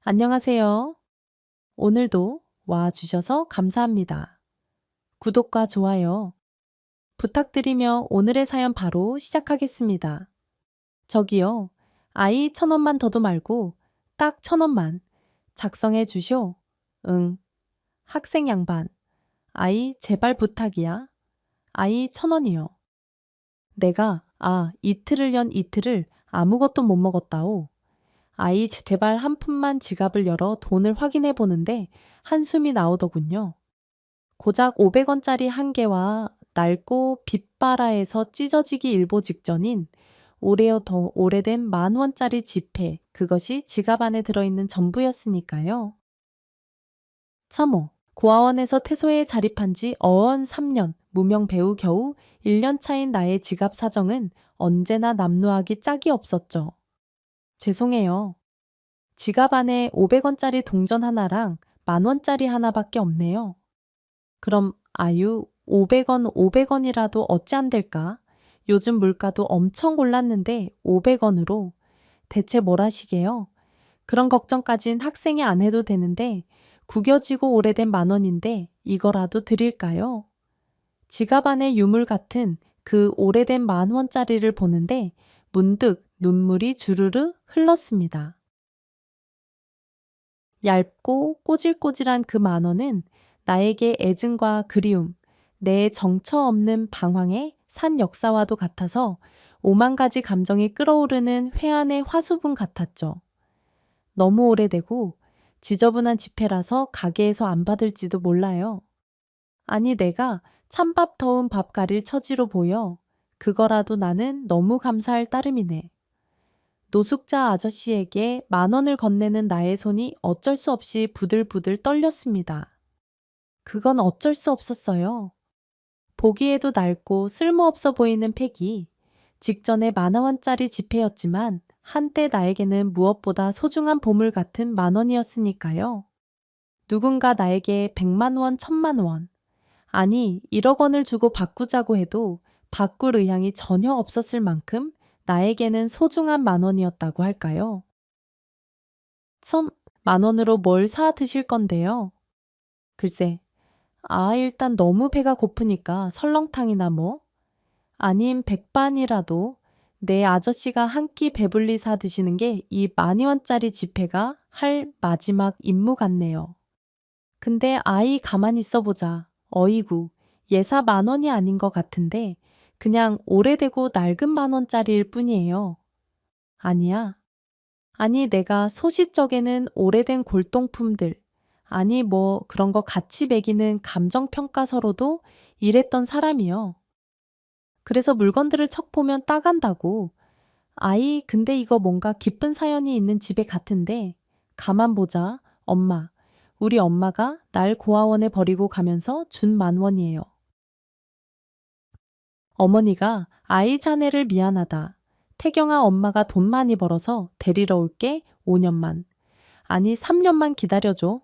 안녕하세요. 오늘도 와주셔서 감사합니다. 구독과 좋아요 부탁드리며 오늘의 사연 바로 시작하겠습니다. 저기요, 아이 1,000원만 더도 말고 딱 1,000원만 작성해 주쇼. 응, 학생 양반. 아이 제발 부탁이야. 아이 1,000원이요. 내가 이틀을 연 이틀을 아무것도 못 먹었다오. 아이 제발 한 푼만 지갑을 열어 돈을 확인해 보는데 한숨이 나오더군요. 고작 500원짜리 한 개와 낡고 빛바라에서 찢어지기 일보 직전인 오래요 더 오래된 10,000원짜리 지폐, 그것이 지갑 안에 들어있는 전부였으니까요. 참어. 고아원에서 퇴소에 자립한 지 어언 3년, 무명 배우 겨우 1년 차인 나의 지갑 사정은 언제나 남루하기 짝이 없었죠. 죄송해요. 지갑 안에 500원짜리 동전 하나랑 10,000원짜리 하나밖에 없네요. 그럼 아유, 500원, 500원이라도 어찌 안 될까? 요즘 물가도 엄청 올랐는데 500원으로 대체 뭘 하시게요? 그런 걱정까진 학생이 안 해도 되는데 구겨지고 오래된 10,000원인데 이거라도 드릴까요? 지갑 안에 유물 같은 그 오래된 10,000원짜리를 보는데 문득 눈물이 주르르 흘렀습니다. 얇고 꼬질꼬질한 그 10,000원은 나에게 애증과 그리움, 내 정처 없는 방황의 산 역사와도 같아서 5만 가지 감정이 끌어오르는 회한의 화수분 같았죠. 너무 오래되고 지저분한 지폐라서 가게에서 안 받을지도 몰라요. 아니 내가 찬밥 더운 밥 가릴 처지로 보여. 그거라도 나는 너무 감사할 따름이네. 노숙자 아저씨에게 10,000원을 건네는 나의 손이 어쩔 수 없이 부들부들 떨렸습니다. 그건 어쩔 수 없었어요. 보기에도 낡고 쓸모없어 보이는 팩이 직전에 10,000원짜리 지폐였지만 한때 나에게는 무엇보다 소중한 보물 같은 10,000원이었으니까요. 누군가 나에게 100만 원, 1,000만 원, 아니 1억 원을 주고 바꾸자고 해도 바꿀 의향이 전혀 없었을 만큼 나에게는 소중한 10,000원이었다고 할까요? 참, 10,000원으로 뭘 사 드실 건데요? 글쎄, 일단 너무 배가 고프니까 설렁탕이나 뭐? 아님 백반이라도 내 아저씨가 한 끼 배불리 사 드시는 게 이 12,000원짜리 지폐가 할 마지막 임무 같네요. 근데 아이 가만히 있어보자. 어이구, 예사 10,000원이 아닌 것 같은데 그냥 오래되고 낡은 10,000원짜리일 뿐이에요. 아니야. 아니 내가 소시적에는 오래된 골동품들, 아니 뭐 그런 거 같이 매기는 감정평가서로도 이랬던 사람이요. 그래서 물건들을 척 보면 따간다고. 아이 근데 이거 뭔가 기쁜 사연이 있는 집에 같은데 가만 보자. 엄마. 우리 엄마가 날 고아원에 버리고 가면서 준 10,000원이에요. 어머니가 아이 자네를 미안하다. 태경아 엄마가 돈 많이 벌어서 데리러 올게 5년만. 아니 3년만 기다려줘.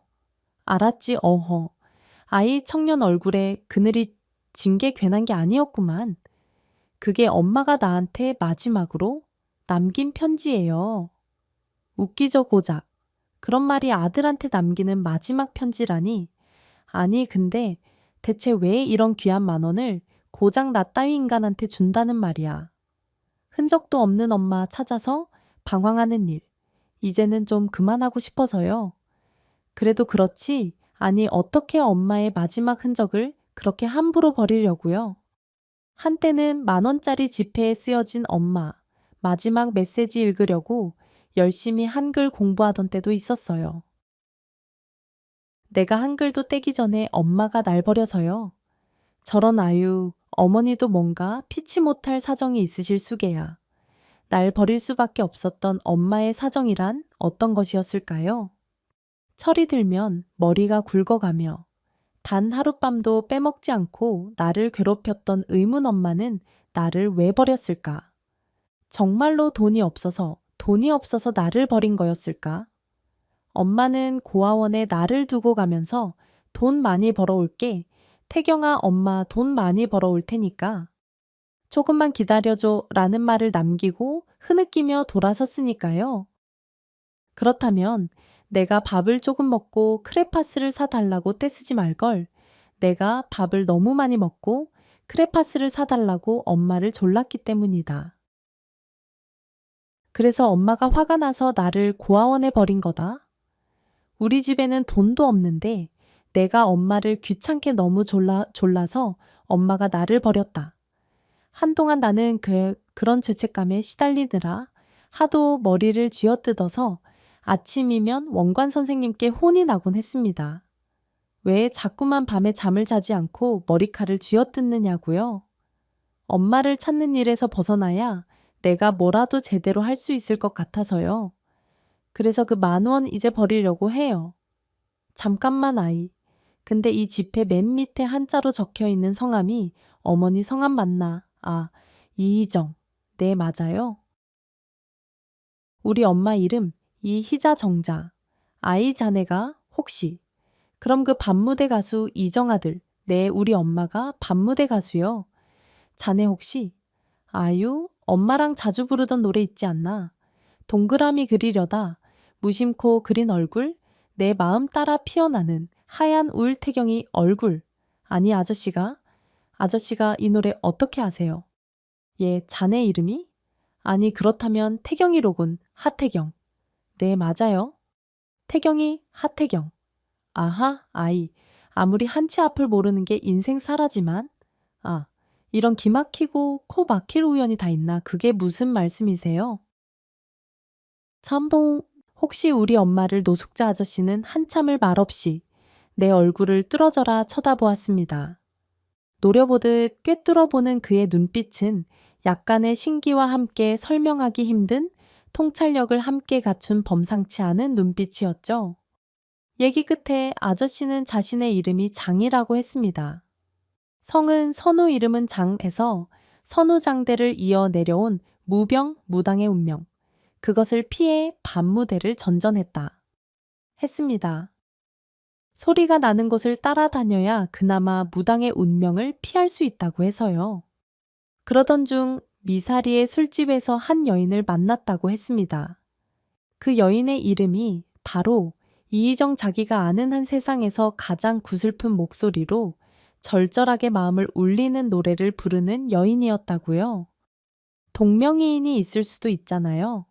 알았지 어허. 아이 청년 얼굴에 그늘이 진 게 괜한 게 아니었구만. 그게 엄마가 나한테 마지막으로 남긴 편지예요. 웃기죠 고작. 그런 말이 아들한테 남기는 마지막 편지라니. 아니 근데 대체 왜 이런 귀한 10,000원을 고작 나 따위 인간한테 준다는 말이야. 흔적도 없는 엄마 찾아서 방황하는 일. 이제는 좀 그만하고 싶어서요. 그래도 그렇지. 아니 어떻게 엄마의 마지막 흔적을 그렇게 함부로 버리려고요. 한때는 10,000원짜리 지폐에 쓰여진 엄마, 마지막 메시지 읽으려고 열심히 한글 공부하던 때도 있었어요. 내가 한글도 떼기 전에 엄마가 날 버려서요. 저런 아유, 어머니도 뭔가 피치 못할 사정이 있으실 수게야. 날 버릴 수밖에 없었던 엄마의 사정이란 어떤 것이었을까요? 철이 들면 머리가 굵어가며 단 하룻밤도 빼먹지 않고 나를 괴롭혔던 의문 엄마는 나를 왜 버렸을까? 정말로 돈이 없어서 나를 버린 거였을까? 엄마는 고아원에 나를 두고 가면서 돈 많이 벌어올게. 태경아 엄마 돈 많이 벌어올 테니까 조금만 기다려줘 라는 말을 남기고 흐느끼며 돌아섰으니까요. 그렇다면 내가 밥을 조금 먹고 크레파스를 사달라고 떼쓰지 말걸. 내가 밥을 너무 많이 먹고 크레파스를 사달라고 엄마를 졸랐기 때문이다. 그래서 엄마가 화가 나서 나를 고아원에 버린 거다. 우리 집에는 돈도 없는데 내가 엄마를 귀찮게 너무 졸라서 엄마가 나를 버렸다. 한동안 나는 그런 죄책감에 시달리느라 하도 머리를 쥐어뜯어서 아침이면 원관 선생님께 혼이 나곤 했습니다. 왜 자꾸만 밤에 잠을 자지 않고 머리칼을 쥐어뜯느냐고요? 엄마를 찾는 일에서 벗어나야 내가 뭐라도 제대로 할 수 있을 것 같아서요. 그래서 그 10,000원 이제 버리려고 해요. 잠깐만 아이. 근데 이 지폐 맨 밑에 한자로 적혀 있는 성함이 어머니 성함 맞나? 아, 이희정. 네, 맞아요. 우리 엄마 이름 이희자 정자. 아이 자네가 혹시 그럼 그 밤무대 가수 이정아들. 네, 우리 엄마가 밤무대 가수요. 자네 혹시 아유, 엄마랑 자주 부르던 노래 있지 않나? 동그라미 그리려다 무심코 그린 얼굴, 내 마음 따라 피어나는 하얀 우울태경이 얼굴. 아니 아저씨가 이 노래 어떻게 아세요? 예, 자네 이름이? 아니 그렇다면 태경이로군. 하태경. 네, 맞아요. 태경이 하태경. 아하, 아이. 아무리 한치 앞을 모르는 게 인생 사라지만 아, 이런 기막히고 코 막힐 우연이 다 있나? 그게 무슨 말씀이세요? 참봉, 혹시 우리 엄마를 노숙자 아저씨는 한참을 말없이 내 얼굴을 뚫어져라 쳐다보았습니다. 노려보듯 꿰뚫어보는 그의 눈빛은 약간의 신기와 함께 설명하기 힘든 통찰력을 함께 갖춘 범상치 않은 눈빛이었죠. 얘기 끝에 아저씨는 자신의 이름이 장이라고 했습니다. 성은 선우 이름은 장에서 선우장대를 이어 내려온 무병 무당의 운명. 그것을 피해 밤무대를 전전했다. 했습니다. 소리가 나는 곳을 따라다녀야 그나마 무당의 운명을 피할 수 있다고 해서요. 그러던 중 미사리의 술집에서 한 여인을 만났다고 했습니다. 그 여인의 이름이 바로 이희정 자기가 아는 한 세상에서 가장 구슬픈 목소리로 절절하게 마음을 울리는 노래를 부르는 여인이었다고요. 동명이인이 있을 수도 있잖아요.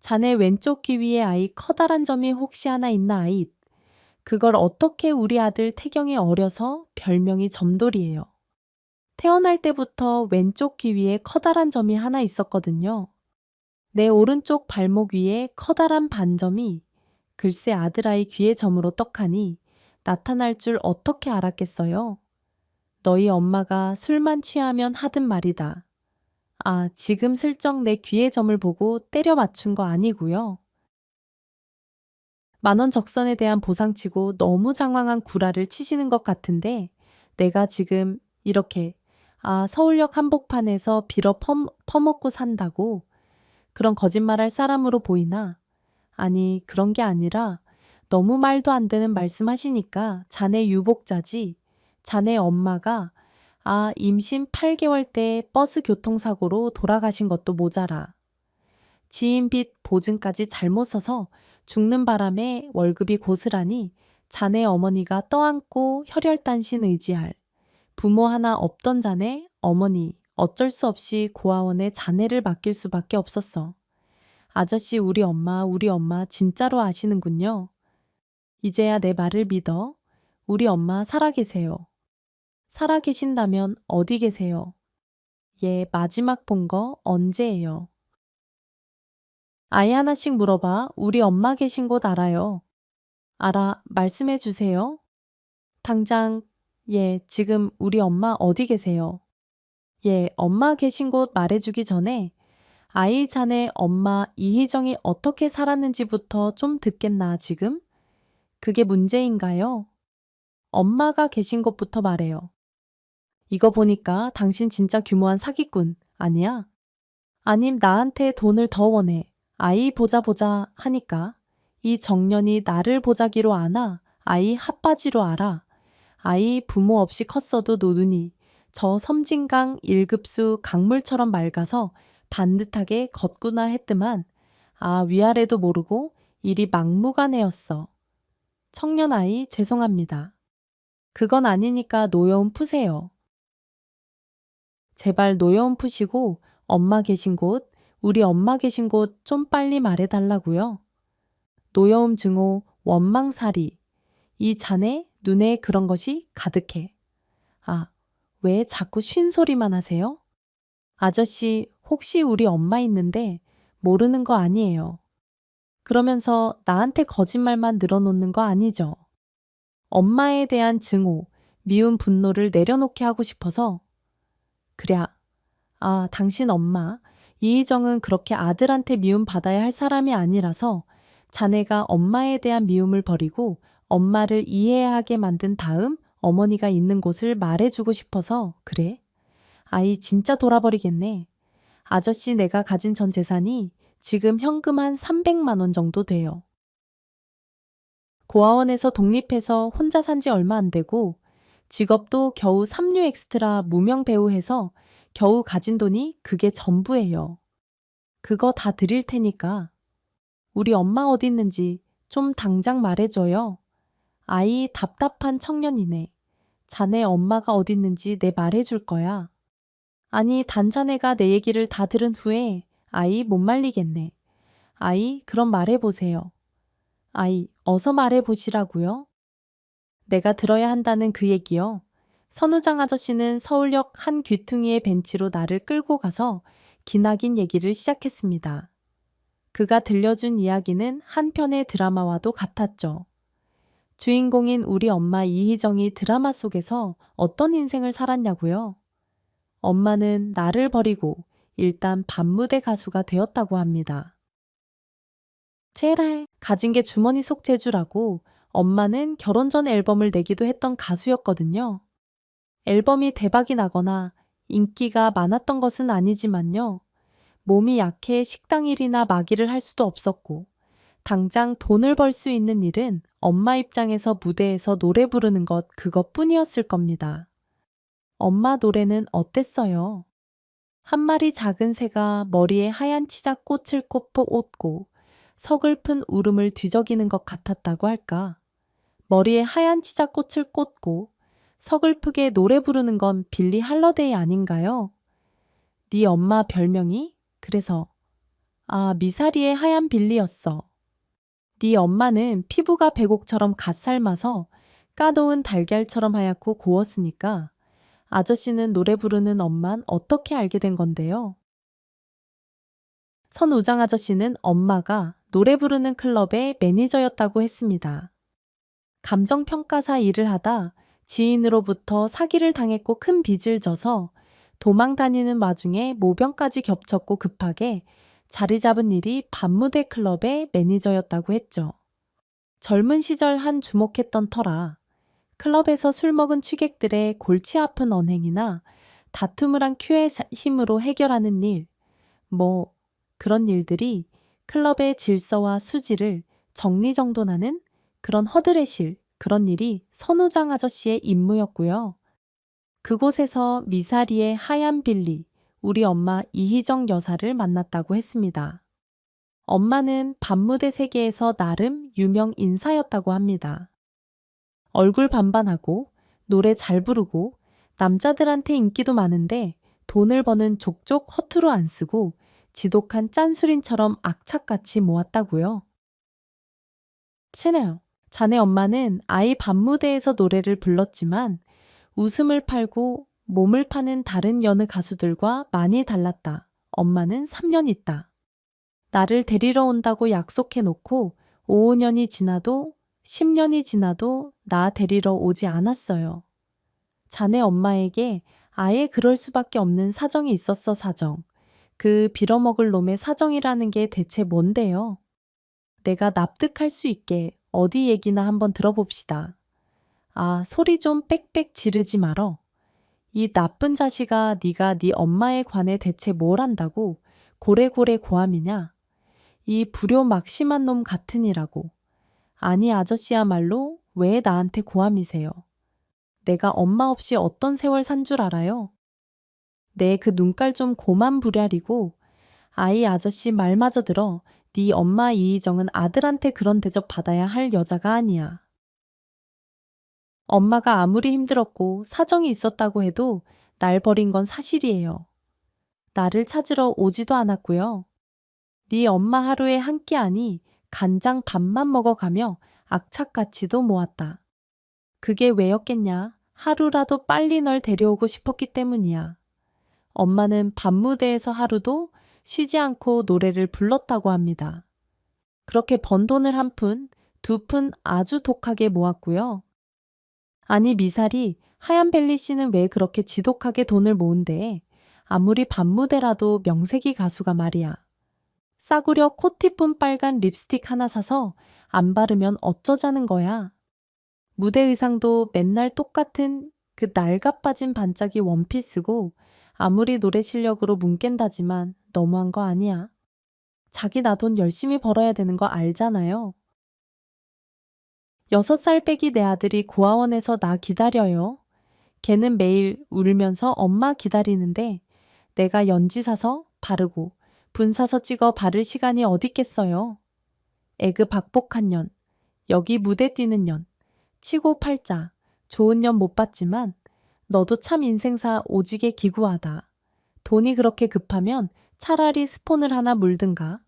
자네 왼쪽 귀 위에 아이 커다란 점이 혹시 하나 있나 아이? 그걸 어떻게 우리 아들 태경이 어려서 별명이 점돌이에요. 태어날 때부터 왼쪽 귀 위에 커다란 점이 하나 있었거든요. 내 오른쪽 발목 위에 커다란 반점이 글쎄 아들아이 귀의 점으로 떡하니 나타날 줄 어떻게 알았겠어요? 너희 엄마가 술만 취하면 하던 말이다. 아, 지금 슬쩍 내 귀의 점을 보고 때려 맞춘 거 아니고요. 10,000원 적선에 대한 보상치고 너무 장황한 구라를 치시는 것 같은데 내가 지금 이렇게 서울역 한복판에서 빌어 퍼먹고 산다고 그런 거짓말할 사람으로 보이나? 아니 그런 게 아니라 너무 말도 안 되는 말씀하시니까 자네 유복자지. 자네 엄마가 임신 8개월 때 버스 교통사고로 돌아가신 것도 모자라. 지인 빚 보증까지 잘못 써서 죽는 바람에 월급이 고스란히 자네 어머니가 떠안고 혈혈단신 의지할 부모 하나 없던 자네 어머니 어쩔 수 없이 고아원에 자네를 맡길 수밖에 없었어. 아저씨 우리 엄마 진짜로 아시는군요. 이제야 내 말을 믿어. 우리 엄마 살아계세요. 살아계신다면 어디 계세요? 예, 마지막 본 거 언제예요? 아이 하나씩 물어봐. 우리 엄마 계신 곳 알아요. 알아, 말씀해 주세요. 당장, 예, 지금 우리 엄마 어디 계세요? 예, 엄마 계신 곳 말해주기 전에 아이 자네 엄마 이희정이 어떻게 살았는지부터 좀 듣겠나 지금? 그게 문제인가요? 엄마가 계신 곳부터 말해요. 이거 보니까 당신 진짜 규모한 사기꾼 아니야? 아님 나한테 돈을 더 원해. 아이 보자 하니까 이 정년이 나를 보자기로 아나 아이 핫바지로 알아. 아이 부모 없이 컸어도 노눈이 저 섬진강 1급수 강물처럼 맑아서 반듯하게 걷구나 했더만 위아래도 모르고 일이 막무가내였어. 청년 아이 죄송합니다. 그건 아니니까 노여움 푸세요. 제발 노여움 푸시고 엄마 계신 곳, 우리 엄마 계신 곳 좀 빨리 말해달라고요. 노여움 증오, 원망살이. 이 자네 눈에 그런 것이 가득해. 아, 왜 자꾸 쉰소리만 하세요? 아저씨, 혹시 우리 엄마 있는데 모르는 거 아니에요. 그러면서 나한테 거짓말만 늘어놓는 거 아니죠? 엄마에 대한 증오, 미운 분노를 내려놓게 하고 싶어서. 그래, 아, 당신 엄마, 이희정은 그렇게 아들한테 미움 받아야 할 사람이 아니라서 자네가 엄마에 대한 미움을 버리고 엄마를 이해하게 만든 다음 어머니가 있는 곳을 말해주고 싶어서 그래? 아이 진짜 돌아버리겠네. 아저씨 내가 가진 전 재산이 지금 현금 한 300만 원 정도 돼요. 고아원에서 독립해서 혼자 산지 얼마 안 되고 직업도 겨우 삼류 엑스트라 무명 배우 해서 겨우 가진 돈이 그게 전부예요. 그거 다 드릴 테니까 우리 엄마 어디 있는지 좀 당장 말해줘요. 아이 답답한 청년이네. 자네 엄마가 어디 있는지 내 말해줄 거야. 아니 단자네가 내 얘기를 다 들은 후에 아이 못 말리겠네. 아이 그럼 말해보세요. 아이 어서 말해보시라고요. 내가 들어야 한다는 그 얘기요. 선우장 아저씨는 서울역 한 귀퉁이의 벤치로 나를 끌고 가서 기나긴 얘기를 시작했습니다. 그가 들려준 이야기는 한 편의 드라마와도 같았죠. 주인공인 우리 엄마 이희정이 드라마 속에서 어떤 인생을 살았냐고요? 엄마는 나를 버리고 일단 밤무대 가수가 되었다고 합니다. 제랄, 가진 게 주머니 속 재주라고 엄마는 결혼 전 앨범을 내기도 했던 가수였거든요. 앨범이 대박이 나거나 인기가 많았던 것은 아니지만요. 몸이 약해 식당 일이나 마기를 할 수도 없었고 당장 돈을 벌 수 있는 일은 엄마 입장에서 무대에서 노래 부르는 것 그것뿐이었을 겁니다. 엄마 노래는 어땠어요? 한 마리 작은 새가 머리에 하얀 치작 꽃을 꽂고 서글픈 울음을 뒤적이는 것 같았다고 할까? 머리에 하얀 치작 꽃을 꽂고 서글프게 노래 부르는 건 빌리 할러데이 아닌가요? 네 엄마 별명이? 그래서 미사리의 하얀 빌리였어. 네 엄마는 피부가 백옥처럼 갓 삶아서 까놓은 달걀처럼 하얗고 고웠으니까 아저씨는 노래 부르는 엄만 어떻게 알게 된 건데요? 선우장 아저씨는 엄마가 노래 부르는 클럽의 매니저였다고 했습니다. 감정평가사 일을 하다 지인으로부터 사기를 당했고 큰 빚을 져서 도망 다니는 와중에 모병까지 겹쳤고 급하게 자리 잡은 일이 밤무대 클럽의 매니저였다고 했죠. 젊은 시절 한 주목했던 터라 클럽에서 술 먹은 취객들의 골치 아픈 언행이나 다툼을 한 큐의 힘으로 해결하는 일, 그런 일들이 클럽의 질서와 수지를 정리정돈하는 그런 허드렛일, 그런 일이 선우장 아저씨의 임무였고요. 그곳에서 미사리의 하얀 빌리, 우리 엄마 이희정 여사를 만났다고 했습니다. 엄마는 밤무대 세계에서 나름 유명 인사였다고 합니다. 얼굴 반반하고 노래 잘 부르고 남자들한테 인기도 많은데 돈을 버는 족족 허투루 안 쓰고 지독한 짠술인처럼 악착같이 모았다고요. 친해요. 자네 엄마는 아이 밤무대에서 노래를 불렀지만 웃음을 팔고 몸을 파는 다른 여느 가수들과 많이 달랐다. 엄마는 3년 있다. 나를 데리러 온다고 약속해놓고 5, 5년이 지나도 10년이 지나도 나 데리러 오지 않았어요. 자네 엄마에게 아예 그럴 수밖에 없는 사정이 있었어 사정. 그 빌어먹을 놈의 사정이라는 게 대체 뭔데요? 내가 납득할 수 있게 어디 얘기나 한번 들어봅시다. 소리 좀 빽빽 지르지 말어. 이 나쁜 자식아 네가 네 엄마에 관해 대체 뭘 안다고 고래고래 고함이냐? 이 불효 막심한 놈 같으니라고. 아니 아저씨야말로 왜 나한테 고함이세요? 내가 엄마 없이 어떤 세월 산 줄 알아요? 내 그 눈깔 좀 고만 부랴리고 아이 아저씨 말마저 들어 네 엄마 이희정은 아들한테 그런 대접 받아야 할 여자가 아니야. 엄마가 아무리 힘들었고 사정이 있었다고 해도 날 버린 건 사실이에요. 나를 찾으러 오지도 않았고요. 네 엄마 하루에 한 끼 아니 간장 밥만 먹어가며 악착같이도 모았다. 그게 왜였겠냐? 하루라도 빨리 널 데려오고 싶었기 때문이야. 엄마는 밤무대에서 하루도 쉬지 않고 노래를 불렀다고 합니다. 그렇게 번 돈을 한 푼, 두 푼 아주 독하게 모았고요. 아니 미사리, 하얀벨리 씨는 왜 그렇게 지독하게 돈을 모은대? 아무리 밤무대라도 명색이 가수가 말이야. 싸구려 코티품 빨간 립스틱 하나 사서 안 바르면 어쩌자는 거야. 무대 의상도 맨날 똑같은 그 낡아 빠진 반짝이 원피스고 아무리 노래 실력으로 뭉깬다지만 너무한 거 아니야. 자기 나 돈 열심히 벌어야 되는 거 알잖아요. 6살 빼기 내 아들이 고아원에서 나 기다려요. 걔는 매일 울면서 엄마 기다리는데 내가 연지 사서 바르고 분 사서 찍어 바를 시간이 어딨겠어요. 애그 박복한 년, 여기 무대 뛰는 년, 치고 팔자, 좋은 년 못 봤지만 너도 참 인생사 오지게 기구하다. 돈이 그렇게 급하면 차라리 스폰을 하나 물든가.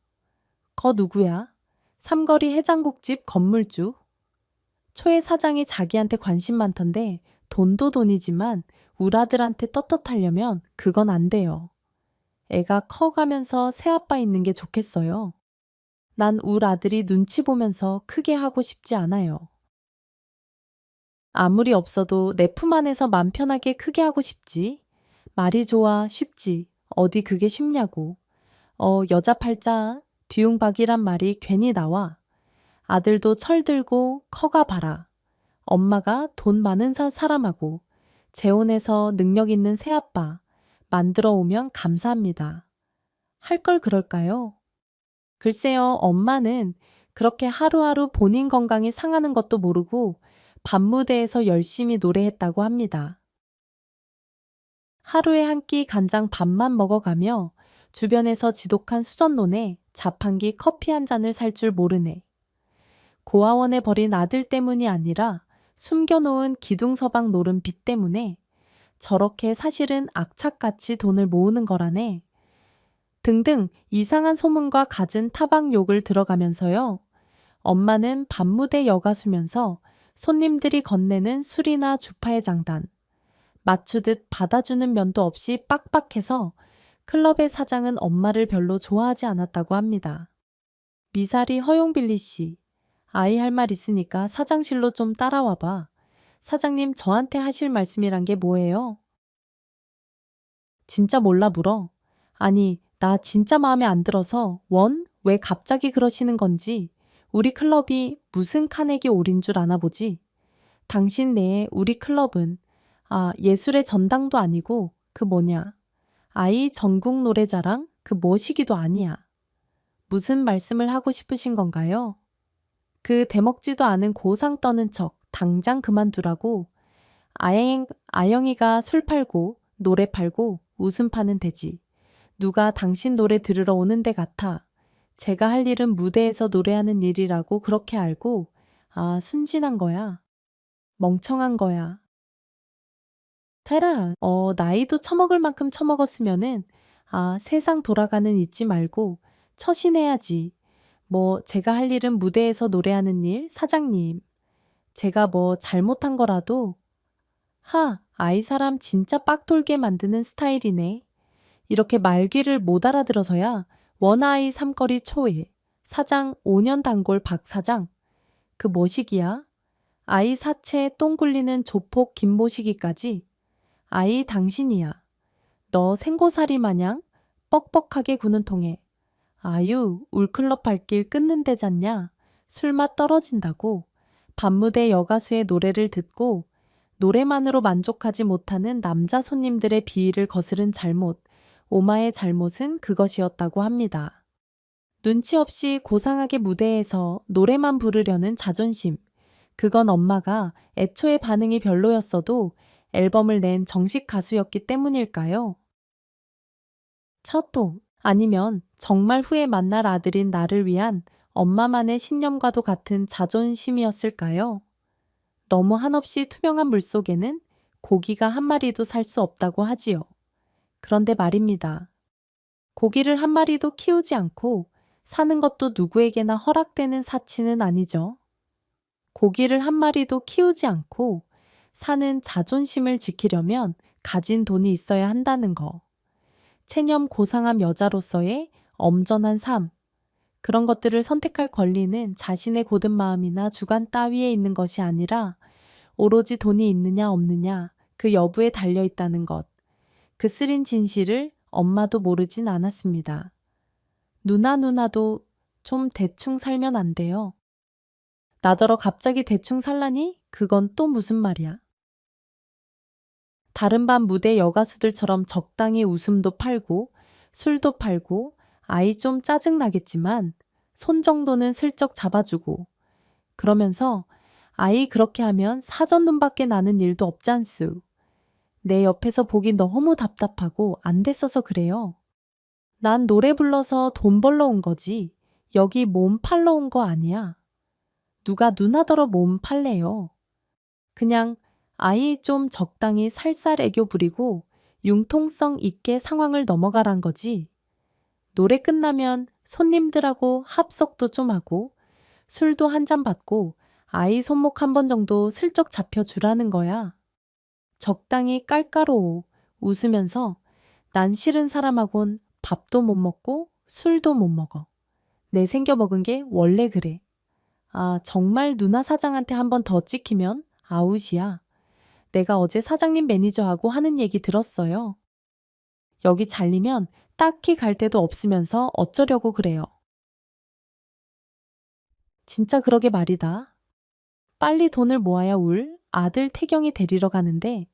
거 누구야? 삼거리 해장국집 건물주. 초에 사장이 자기한테 관심 많던데 돈도 돈이지만 우라들한테 떳떳하려면 그건 안 돼요. 애가 커가면서 새아빠 있는 게 좋겠어요. 난 울 아들이 눈치 보면서 크게 하고 싶지 않아요. 아무리 없어도 내 품 안에서 맘 편하게 크게 하고 싶지. 말이 좋아 쉽지. 어디 그게 쉽냐고. 여자 팔자 뒤웅박이란 말이 괜히 나와. 아들도 철들고 커가 봐라. 엄마가 돈 많은 사람하고 재혼해서 능력 있는 새아빠 만들어 오면 감사합니다. 할 걸 그럴까요? 글쎄요, 엄마는 그렇게 하루하루 본인 건강이 상하는 것도 모르고 밤무대에서 열심히 노래했다고 합니다. 하루에 한 끼 간장 밥만 먹어가며 주변에서 지독한 수전론에 자판기 커피 한 잔을 살 줄 모르네. 고아원에 버린 아들 때문이 아니라 숨겨놓은 기둥서방 노른 빚 때문에 저렇게 사실은 악착같이 돈을 모으는 거라네. 등등 이상한 소문과 갖은 타박 욕을 들어가면서요. 엄마는 밤무대 여가수면서 손님들이 건네는 술이나 주파의 장단, 맞추듯 받아주는 면도 없이 빡빡해서 클럽의 사장은 엄마를 별로 좋아하지 않았다고 합니다. 미사리 허용빌리 씨, 아이 할 말 있으니까 사장실로 좀 따라와봐. 사장님 저한테 하실 말씀이란 게 뭐예요? 진짜 몰라 물어. 아니, 나 진짜 마음에 안 들어서 왜 갑자기 그러시는 건지 우리 클럽이 무슨 카네기 올인 줄 아나 보지. 당신 내에 우리 클럽은 예술의 전당도 아니고 그 뭐냐. 아이 전국 노래자랑 그 뭐시기도 아니야. 무슨 말씀을 하고 싶으신 건가요? 그 대먹지도 않은 고상 떠는 척 당장 그만두라고. 아영이가 술 팔고 노래 팔고 웃음 파는 데지. 누가 당신 노래 들으러 오는 데 같아. 제가 할 일은 무대에서 노래하는 일이라고 그렇게 알고 순진한 거야. 멍청한 거야. 테라, 나이도 처먹을 만큼 처먹었으면은 세상 돌아가는 잊지 말고 처신해야지. 제가 할 일은 무대에서 노래하는 일, 사장님. 제가 잘못한 거라도 아이 사람 진짜 빡 돌게 만드는 스타일이네. 이렇게 말귀를 못 알아들어서야 원아이 삼거리 초일, 사장 5년 단골 박 사장. 그 뭐시기야? 아이 사채 똥 굴리는 조폭 김모시기까지. 아이 당신이야. 너 생고사리 마냥 뻑뻑하게 구는 통에. 아유, 울클럽 발길 끊는 데잖냐. 술맛 떨어진다고. 밤무대 여가수의 노래를 듣고 노래만으로 만족하지 못하는 남자 손님들의 비위를 거스른 잘못, 오마의 잘못은 그것이었다고 합니다. 눈치 없이 고상하게 무대에서 노래만 부르려는 자존심. 그건 엄마가 애초에 반응이 별로였어도 앨범을 낸 정식 가수였기 때문일까요? 첫통 아니면 정말 후에 만날 아들인 나를 위한 엄마만의 신념과도 같은 자존심이었을까요? 너무 한없이 투명한 물속에는 고기가 한 마리도 살 수 없다고 하지요. 그런데 말입니다. 고기를 한 마리도 키우지 않고 사는 것도 누구에게나 허락되는 사치는 아니죠. 고기를 한 마리도 키우지 않고 사는 자존심을 지키려면 가진 돈이 있어야 한다는 거. 체념 고상함 여자로서의 엄전한 삶. 그런 것들을 선택할 권리는 자신의 고든 마음이나 주관 따위에 있는 것이 아니라 오로지 돈이 있느냐 없느냐 그 여부에 달려 있다는 것. 그 쓰린 진실을 엄마도 모르진 않았습니다. 누나도 좀 대충 살면 안 돼요. 나더러 갑자기 대충 살라니? 그건 또 무슨 말이야. 다른 반 무대 여가수들처럼 적당히 웃음도 팔고 술도 팔고 아이 좀 짜증나겠지만 손 정도는 슬쩍 잡아주고 그러면서 아이 그렇게 하면 사전 눈밖에 나는 일도 없잖수. 내 옆에서 보기 너무 답답하고 안 됐어서 그래요. 난 노래 불러서 돈 벌러 온 거지. 여기 몸 팔러 온 거 아니야. 누가 누나더러 몸 팔래요. 그냥 아이 좀 적당히 살살 애교 부리고 융통성 있게 상황을 넘어가란 거지. 노래 끝나면 손님들하고 합석도 좀 하고 술도 한 잔 받고 아이 손목 한 번 정도 슬쩍 잡혀주라는 거야. 적당히 깔깔오 웃으면서 난 싫은 사람하곤 밥도 못 먹고 술도 못 먹어. 내 생겨 먹은 게 원래 그래. 아, 정말 누나 사장한테 한 번 더 찍히면 아웃이야. 내가 어제 사장님 매니저하고 하는 얘기 들었어요. 여기 잘리면 딱히 갈 데도 없으면서 어쩌려고 그래요. 진짜 그러게 말이다. 빨리 돈을 모아야 울 아들 태경이 데리러 가는데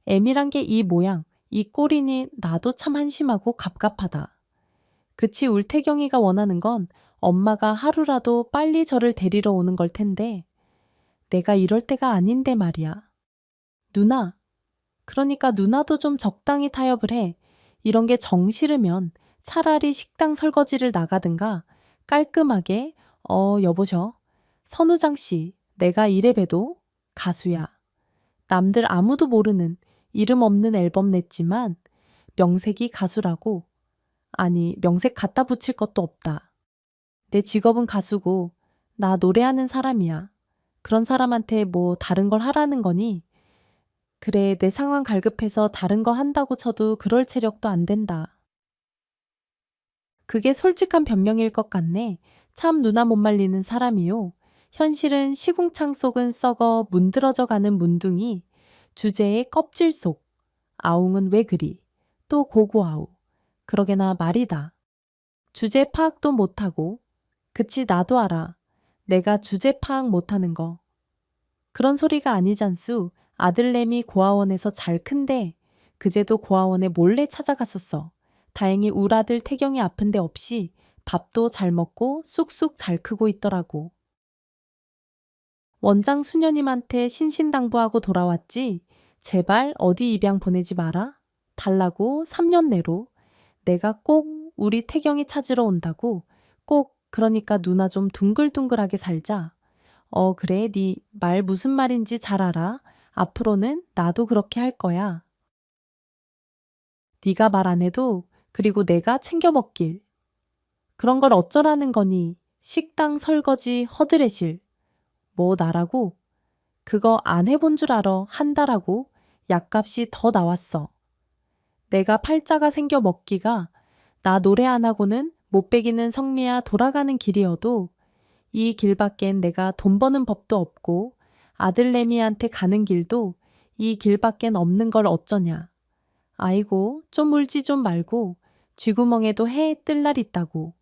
애밀한 게 이 모양, 이 꼴이니 나도 참 한심하고 갑갑하다. 그치 울 태경이가 원하는 건 엄마가 하루라도 빨리 저를 데리러 오는 걸 텐데 내가 이럴 때가 아닌데 말이야. 누나, 그러니까 누나도 좀 적당히 타협을 해. 이런 게 정 싫으면 차라리 식당 설거지를 나가든가 깔끔하게 여보셔. 선우장 씨, 내가 이래봬도 가수야. 남들 아무도 모르는 이름 없는 앨범 냈지만 명색이 가수라고. 아니, 명색 갖다 붙일 것도 없다. 내 직업은 가수고 나 노래하는 사람이야. 그런 사람한테 뭐 다른 걸 하라는 거니? 그래, 내 상황 갈급해서 다른 거 한다고 쳐도 그럴 체력도 안 된다. 그게 솔직한 변명일 것 같네. 참 누나 못 말리는 사람이요. 현실은 시궁창 속은 썩어 문드러져 가는 문둥이, 주제의 껍질 속. 아웅은 왜 그리? 또 고고아우. 그러게나 말이다. 주제 파악도 못하고. 그치 나도 알아. 내가 주제 파악 못하는 거. 그런 소리가 아니잖수. 아들내미 고아원에서 잘 큰데 그제도 고아원에 몰래 찾아갔었어. 다행히 울 아들 태경이 아픈 데 없이 밥도 잘 먹고 쑥쑥 잘 크고 있더라고. 원장 수녀님한테 신신당부하고 돌아왔지. 제발 어디 입양 보내지 마라. 달라고 3년 내로. 내가 꼭 우리 태경이 찾으러 온다고. 꼭 그러니까 누나 좀 둥글둥글하게 살자. 그래 네 말 무슨 말인지 잘 알아. 앞으로는 나도 그렇게 할 거야. 네가 말 안 해도 그리고 내가 챙겨 먹길. 그런 걸 어쩌라는 거니. 식당 설거지 허드레실. 뭐 나라고? 그거 안 해본 줄 알아. 한다라고. 약값이 더 나왔어. 내가 팔자가 생겨 먹기가 나 노래 안 하고는 못 배기는 성미야 돌아가는 길이어도 이 길밖엔 내가 돈 버는 법도 없고 아들내미한테 가는 길도 이 길밖엔 없는 걸 어쩌냐. 아이고 좀 울지 좀 말고 쥐구멍에도 해 뜰 날 있다고.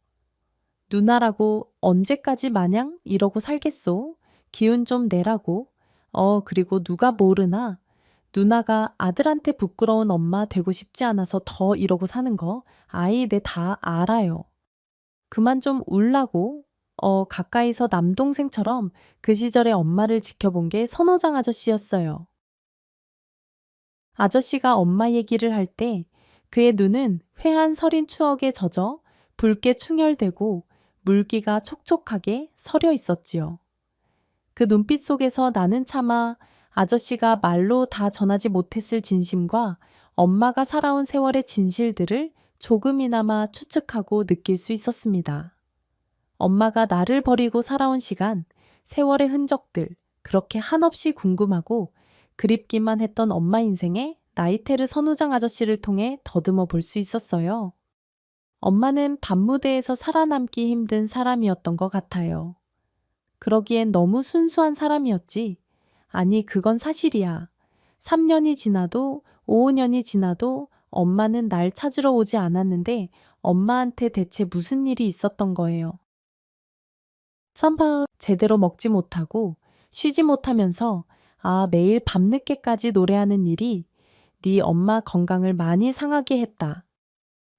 누나라고 언제까지 마냥 이러고 살겠소? 기운 좀 내라고. 그리고 누가 모르나? 누나가 아들한테 부끄러운 엄마 되고 싶지 않아서 더 이러고 사는 거 아이 내 다 알아요. 그만 좀 울라고. 가까이서 남동생처럼 그 시절에 엄마를 지켜본 게 선호장 아저씨였어요. 아저씨가 엄마 얘기를 할 때 그의 눈은 회한 서린 추억에 젖어 붉게 충혈되고 물기가 촉촉하게 서려 있었지요. 그 눈빛 속에서 나는 차마 아저씨가 말로 다 전하지 못했을 진심과 엄마가 살아온 세월의 진실들을 조금이나마 추측하고 느낄 수 있었습니다. 엄마가 나를 버리고 살아온 시간, 세월의 흔적들, 그렇게 한없이 궁금하고 그립기만 했던 엄마 인생에 나이테르 선우장 아저씨를 통해 더듬어 볼 수 있었어요. 엄마는 밤무대에서 살아남기 힘든 사람이었던 것 같아요. 그러기엔 너무 순수한 사람이었지. 아니, 그건 사실이야. 3년이 지나도 5년이 지나도 엄마는 날 찾으러 오지 않았는데 엄마한테 대체 무슨 일이 있었던 거예요. 쌈밥 제대로 먹지 못하고 쉬지 못하면서 매일 밤늦게까지 노래하는 일이 네 엄마 건강을 많이 상하게 했다.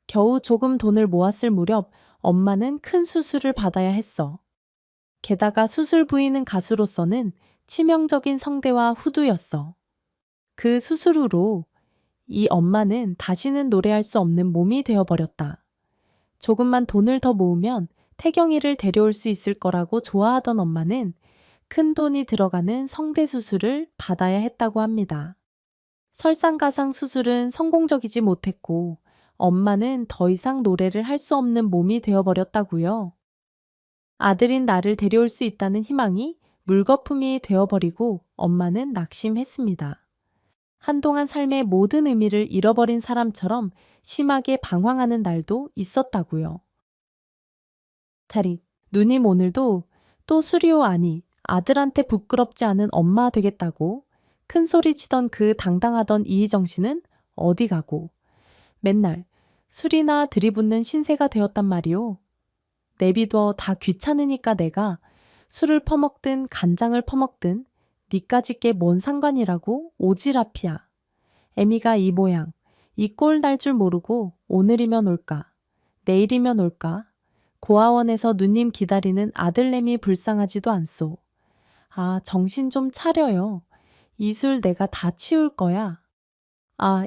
겨우 조금 돈을 모았을 무렵 엄마는 큰 수술을 받아야 했어. 게다가 수술 부위는 가수로서는 치명적인 성대와 후두였어. 그 수술 후로 이 엄마는 다시는 노래할 수 없는 몸이 되어버렸다. 조금만 돈을 더 모으면 태경이를 데려올 수 있을 거라고 좋아하던 엄마는 큰 돈이 들어가는 성대 수술을 받아야 했다고 합니다. 설상가상 수술은 성공적이지 못했고 엄마는 더 이상 노래를 할 수 없는 몸이 되어버렸다고요. 아들인 나를 데려올 수 있다는 희망이 물거품이 되어버리고 엄마는 낙심했습니다. 한동안 삶의 모든 의미를 잃어버린 사람처럼 심하게 방황하는 날도 있었다고요. 차리, 누님 오늘도 또 수리오 아니 아들한테 부끄럽지 않은 엄마 되겠다고 큰 소리 치던 그 당당하던 이희정 씨는 어디 가고 맨날 술이나 들이붓는 신세가 되었단 말이오. 내비둬 다 귀찮으니까 내가 술을 퍼먹든 간장을 퍼먹든 니까짓 게 뭔 상관이라고 오지랖이야. 애미가 이 모양, 이 꼴 날 줄 모르고 오늘이면 올까, 내일이면 올까. 고아원에서 누님 기다리는 아들내미 불쌍하지도 않소. 정신 좀 차려요. 이 술 내가 다 치울 거야.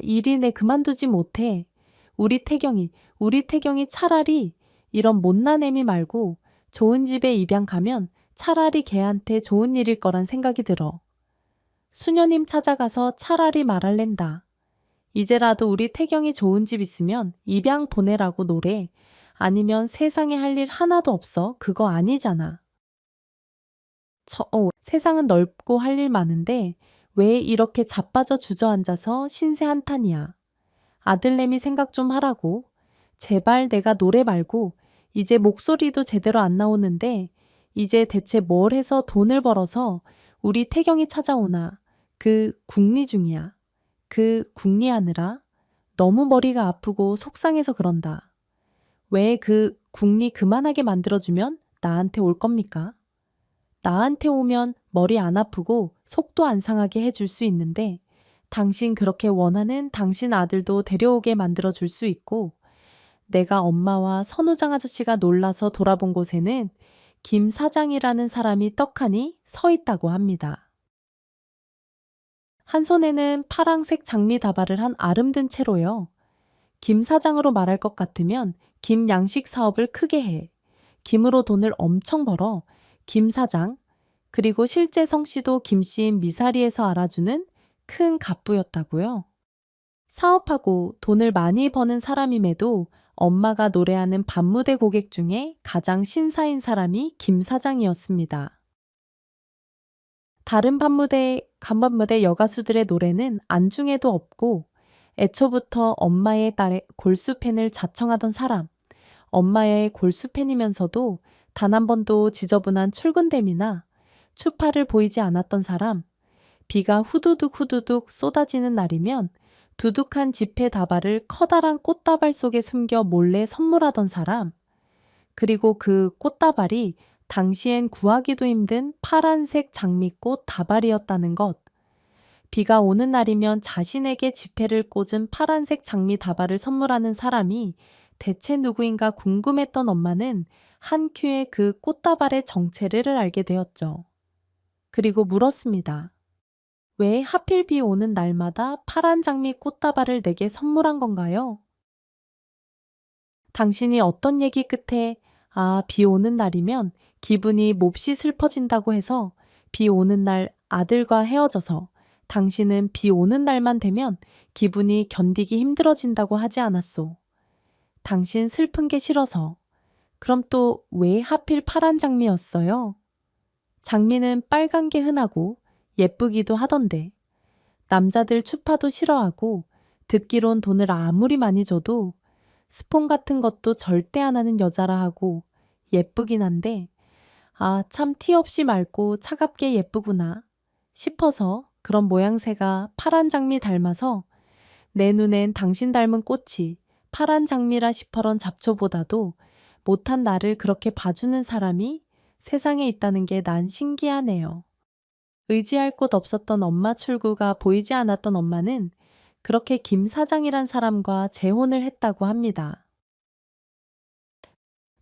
일이 내 그만두지 못해. 우리 태경이 차라리 이런 못난 애미 말고 좋은 집에 입양 가면 차라리 걔한테 좋은 일일 거란 생각이 들어. 수녀님 찾아가서 차라리 말할랜다. 이제라도 우리 태경이 좋은 집 있으면 입양 보내라고 노래. 아니면 세상에 할 일 하나도 없어. 그거 아니잖아. 세상은 넓고 할 일 많은데 왜 이렇게 자빠져 주저앉아서 신세 한탄이야. 아들내미 생각 좀 하라고. 제발 내가 노래 말고 이제 목소리도 제대로 안 나오는데 이제 대체 뭘 해서 돈을 벌어서 우리 태경이 찾아오나. 그 궁리 중이야. 그 궁리하느라 너무 머리가 아프고 속상해서 그런다. 왜 그 궁리 그만하게 만들어주면 나한테 올 겁니까? 나한테 오면 머리 안 아프고 속도 안 상하게 해줄 수 있는데 당신 그렇게 원하는 당신 아들도 데려오게 만들어줄 수 있고 내가 엄마와 선우장 아저씨가 놀라서 돌아본 곳에는 김 사장이라는 사람이 떡하니 서 있다고 합니다. 한 손에는 파랑색 장미 다발을 한 아름든 채로요. 김 사장으로 말할 것 같으면 김 양식 사업을 크게 해. 김으로 돈을 엄청 벌어. 김 사장. 그리고 실제 성씨도 김씨인 미사리에서 알아주는 큰 갑부였다고요. 사업하고 돈을 많이 버는 사람임에도 엄마가 노래하는 밤무대 고객 중에 가장 신사인 사람이 김 사장이었습니다. 다른 간밤무대 여가수들의 노래는 안중에도 없고 애초부터 엄마의 딸의 골수팬을 자청하던 사람, 엄마의 골수팬이면서도 단 한 번도 지저분한 출근댐이나 추파를 보이지 않았던 사람, 비가 후두둑 쏟아지는 날이면 두둑한 지폐 다발을 커다란 꽃다발 속에 숨겨 몰래 선물하던 사람, 그리고 그 꽃다발이 당시엔 구하기도 힘든 파란색 장미꽃 다발이었다는 것. 비가 오는 날이면 자신에게 지폐를 꽂은 파란색 장미 다발을 선물하는 사람이 대체 누구인가 궁금했던 엄마는 한 큐에 그 꽃다발의 정체를 알게 되었죠. 그리고 물었습니다. 왜 하필 비 오는 날마다 파란 장미 꽃다발을 내게 선물한 건가요? 당신이 어떤 얘기 끝에 비 오는 날이면 기분이 몹시 슬퍼진다고 해서 비 오는 날 아들과 헤어져서 당신은 비 오는 날만 되면 기분이 견디기 힘들어진다고 하지 않았소. 당신 슬픈 게 싫어서. 그럼 또 왜 하필 파란 장미였어요? 장미는 빨간 게 흔하고 예쁘기도 하던데. 남자들 추파도 싫어하고 듣기론 돈을 아무리 많이 줘도 스폰 같은 것도 절대 안 하는 여자라 하고 예쁘긴 한데 참 티 없이 맑고 차갑게 예쁘구나 싶어서 그런 모양새가 파란 장미 닮아서 내 눈엔 당신 닮은 꽃이 파란 장미라 싶어런 잡초보다도 못한 나를 그렇게 봐주는 사람이 세상에 있다는 게 난 신기하네요. 의지할 곳 없었던 엄마 출구가 보이지 않았던 엄마는 그렇게 김 사장이란 사람과 재혼을 했다고 합니다.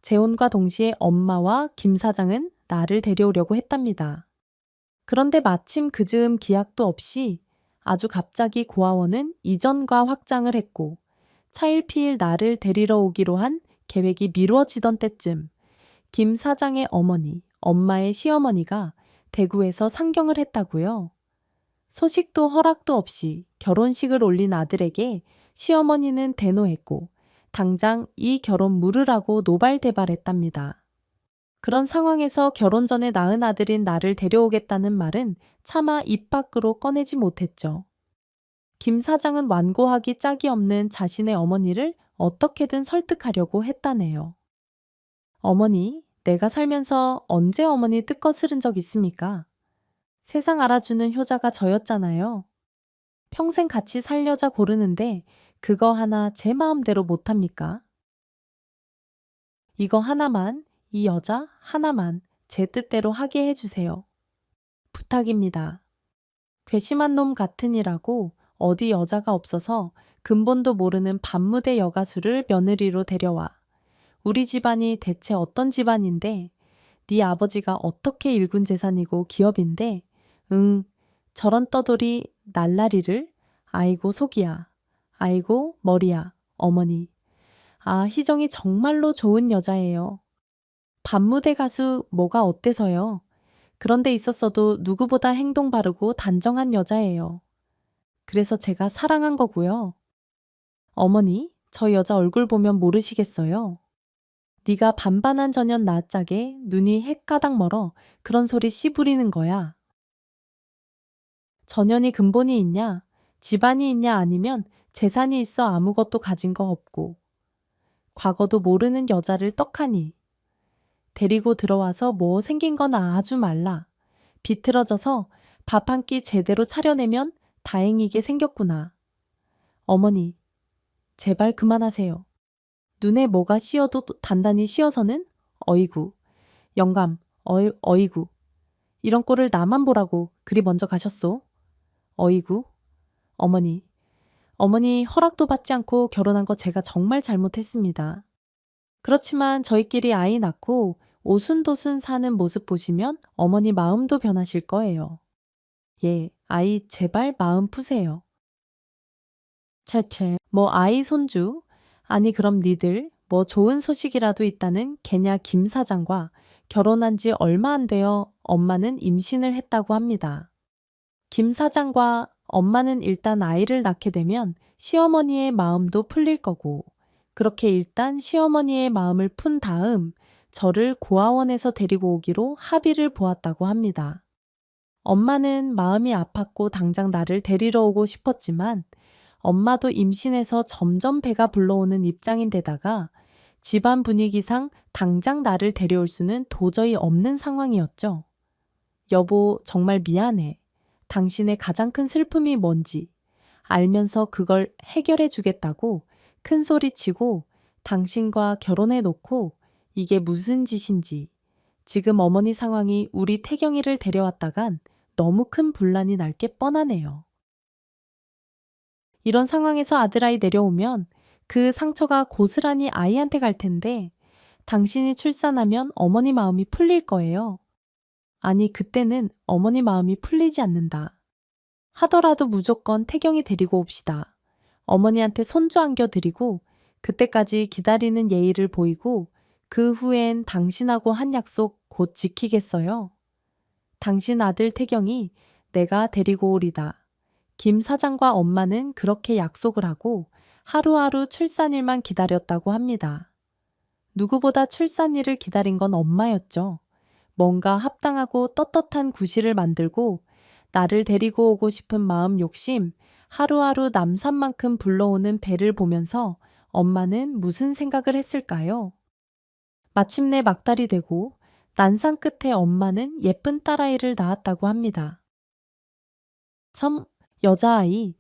재혼과 동시에 엄마와 김 사장은 나를 데려오려고 했답니다. 그런데 마침 그 즈음 기약도 없이 아주 갑자기 고아원은 이전과 확장을 했고 차일피일 나를 데리러 오기로 한 계획이 미뤄지던 때쯤 김 사장의 어머니, 엄마의 시어머니가 대구에서 상경을 했다고요. 소식도 허락도 없이 결혼식을 올린 아들에게 시어머니는 대노했고 당장 이 결혼 물으라고 노발대발했답니다. 그런 상황에서 결혼 전에 낳은 아들인 나를 데려오겠다는 말은 차마 입 밖으로 꺼내지 못했죠. 김 사장은 완고하기 짝이 없는 자신의 어머니를 어떻게든 설득하려고 했다네요. 어머니, 내가 살면서 언제 어머니 뜻거스른 적 있습니까? 세상 알아주는 효자가 저였잖아요. 평생 같이 살 여자 고르는데 그거 하나 제 마음대로 못합니까? 이거 하나만, 이 여자 하나만 제 뜻대로 하게 해주세요. 부탁입니다. 괘씸한 놈 같으니라고 어디 여자가 없어서 근본도 모르는 반무대 여가수를 며느리로 데려와. 우리 집안이 대체 어떤 집안인데 네 아버지가 어떻게 일군 재산이고 기업인데 저런 떠돌이 날라리를 아이고 속이야. 아이고 머리야. 어머니. 희정이 정말로 좋은 여자예요. 반무대 가수 뭐가 어때서요? 그런데 있었어도 누구보다 행동 바르고 단정한 여자예요. 그래서 제가 사랑한 거고요. 어머니, 저 여자 얼굴 보면 모르시겠어요? 네가 반반한 전현 나짝에 눈이 헷가닥 멀어 그런 소리 씨부리는 거야. 전현이 근본이 있냐? 집안이 있냐 아니면 재산이 있어 아무것도 가진 거 없고 과거도 모르는 여자를 떡하니 데리고 들어와서 뭐 생긴 건 아주 말라. 비틀어져서 밥 한 끼 제대로 차려내면 다행이게 생겼구나. 어머니, 제발 그만하세요. 눈에 뭐가 씌어도 단단히 씌어서는 어이구, 영감, 어이구. 이런 꼴을 나만 보라고 그리 먼저 가셨소. 어이구, 어머니 허락도 받지 않고 결혼한 거 제가 정말 잘못했습니다. 그렇지만 저희끼리 아이 낳고 오순도순 사는 모습 보시면 어머니 마음도 변하실 거예요. 예, 아이 제발 마음 푸세요. 채채, 뭐 아이 손주? 아니 그럼 니들 뭐 좋은 소식이라도 있다는 개냐 김 사장과 결혼한 지 얼마 안 되어 엄마는 임신을 했다고 합니다. 김 사장과 엄마는 일단 아이를 낳게 되면 시어머니의 마음도 풀릴 거고 그렇게 일단 시어머니의 마음을 푼 다음 저를 고아원에서 데리고 오기로 합의를 보았다고 합니다. 엄마는 마음이 아팠고 당장 나를 데리러 오고 싶었지만 엄마도 임신해서 점점 배가 불러오는 입장인데다가 집안 분위기상 당장 나를 데려올 수는 도저히 없는 상황이었죠. 여보, 정말 미안해. 당신의 가장 큰 슬픔이 뭔지 알면서 그걸 해결해 주겠다고 큰 소리치고 당신과 결혼해 놓고 이게 무슨 짓인지 지금 어머니 상황이 우리 태경이를 데려왔다간 너무 큰 분란이 날 게 뻔하네요. 이런 상황에서 아들아이 내려오면 그 상처가 고스란히 아이한테 갈 텐데 당신이 출산하면 어머니 마음이 풀릴 거예요. 아니 그때는 어머니 마음이 풀리지 않는다. 하더라도 무조건 태경이 데리고 옵시다. 어머니한테 손주 안겨드리고 그때까지 기다리는 예의를 보이고 그 후엔 당신하고 한 약속 곧 지키겠어요. 당신 아들 태경이 내가 데리고 오리다. 김 사장과 엄마는 그렇게 약속을 하고 하루하루 출산일만 기다렸다고 합니다. 누구보다 출산일을 기다린 건 엄마였죠. 뭔가 합당하고 떳떳한 구실을 만들고 나를 데리고 오고 싶은 마음 욕심, 하루하루 남산만큼 불러오는 배를 보면서 엄마는 무슨 생각을 했을까요? 마침내 막달이 되고 난상 끝에 엄마는 예쁜 딸아이를 낳았다고 합니다. 참, 여자아이.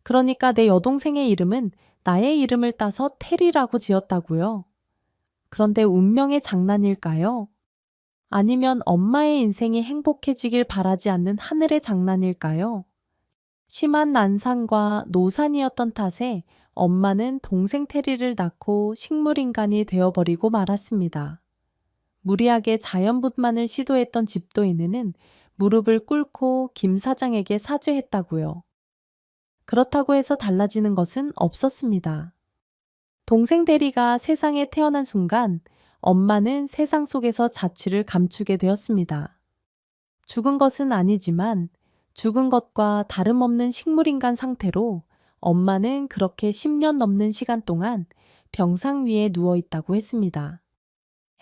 그러니까 내 여동생의 이름은 나의 이름을 따서 테리라고 지었다고요. 그런데 운명의 장난일까요? 아니면 엄마의 인생이 행복해지길 바라지 않는 하늘의 장난일까요? 심한 난상과 노산이었던 탓에 엄마는 동생 테리를 낳고 식물인간이 되어버리고 말았습니다. 무리하게 자연분만을 시도했던 집도인은 무릎을 꿇고 김 사장에게 사죄했다고요. 그렇다고 해서 달라지는 것은 없었습니다. 동생 대리가 세상에 태어난 순간 엄마는 세상 속에서 자취를 감추게 되었습니다. 죽은 것은 아니지만 죽은 것과 다름없는 식물인간 상태로 엄마는 그렇게 10년 넘는 시간 동안 병상 위에 누워 있다고 했습니다.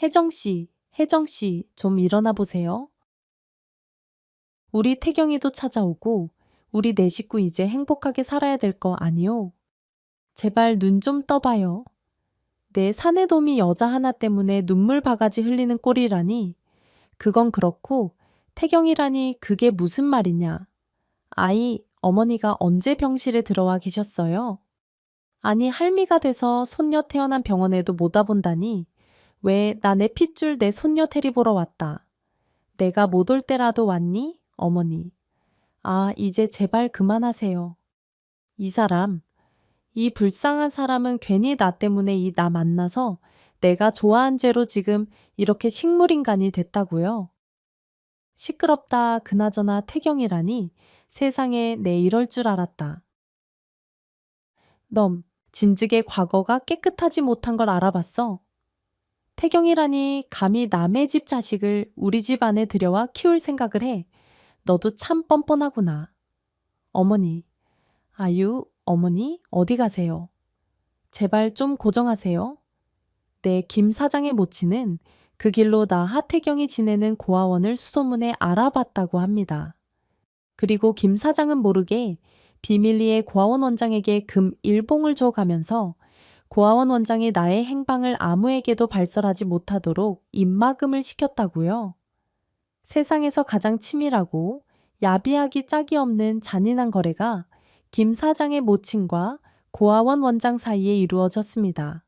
혜정 씨, 좀 일어나 보세요. 우리 태경이도 찾아오고 우리 네 식구 이제 행복하게 살아야 될 거 아니요? 제발 눈 좀 떠봐요. 내 사내놈이 여자 하나 때문에 눈물 바가지 흘리는 꼴이라니. 그건 그렇고 태경이라니 그게 무슨 말이냐. 아이, 어머니가 언제 병실에 들어와 계셨어요? 아니 할미가 돼서 손녀 태어난 병원에도 못 와본다니. 왜 나 내 핏줄 내 손녀 테리 보러 왔다. 내가 못 올 때라도 왔니? 어머니. 아, 이제 제발 그만하세요. 이 사람, 이 불쌍한 사람은 괜히 나 때문에 이 나 만나서 내가 좋아한 죄로 지금 이렇게 식물인간이 됐다고요. 시끄럽다 그나저나 태경이라니 세상에 내 이럴 줄 알았다. 넌 진즉에 과거가 깨끗하지 못한 걸 알아봤어. 태경이라니 감히 남의 집 자식을 우리 집 안에 들여와 키울 생각을 해. 너도 참 뻔뻔하구나. 어머니, 아유, 어머니, 어디 가세요? 제발 좀 고정하세요. 내 김 사장의 모친은 그 길로 나 하태경이 지내는 고아원을 수소문해 알아봤다고 합니다. 그리고 김 사장은 모르게 비밀리에 고아원 원장에게 금 1봉을 줘가면서 고아원 원장이 나의 행방을 아무에게도 발설하지 못하도록 입막음을 시켰다고요. 세상에서 가장 치밀하고 야비하기 짝이 없는 잔인한 거래가 김 사장의 모친과 고아원 원장 사이에 이루어졌습니다.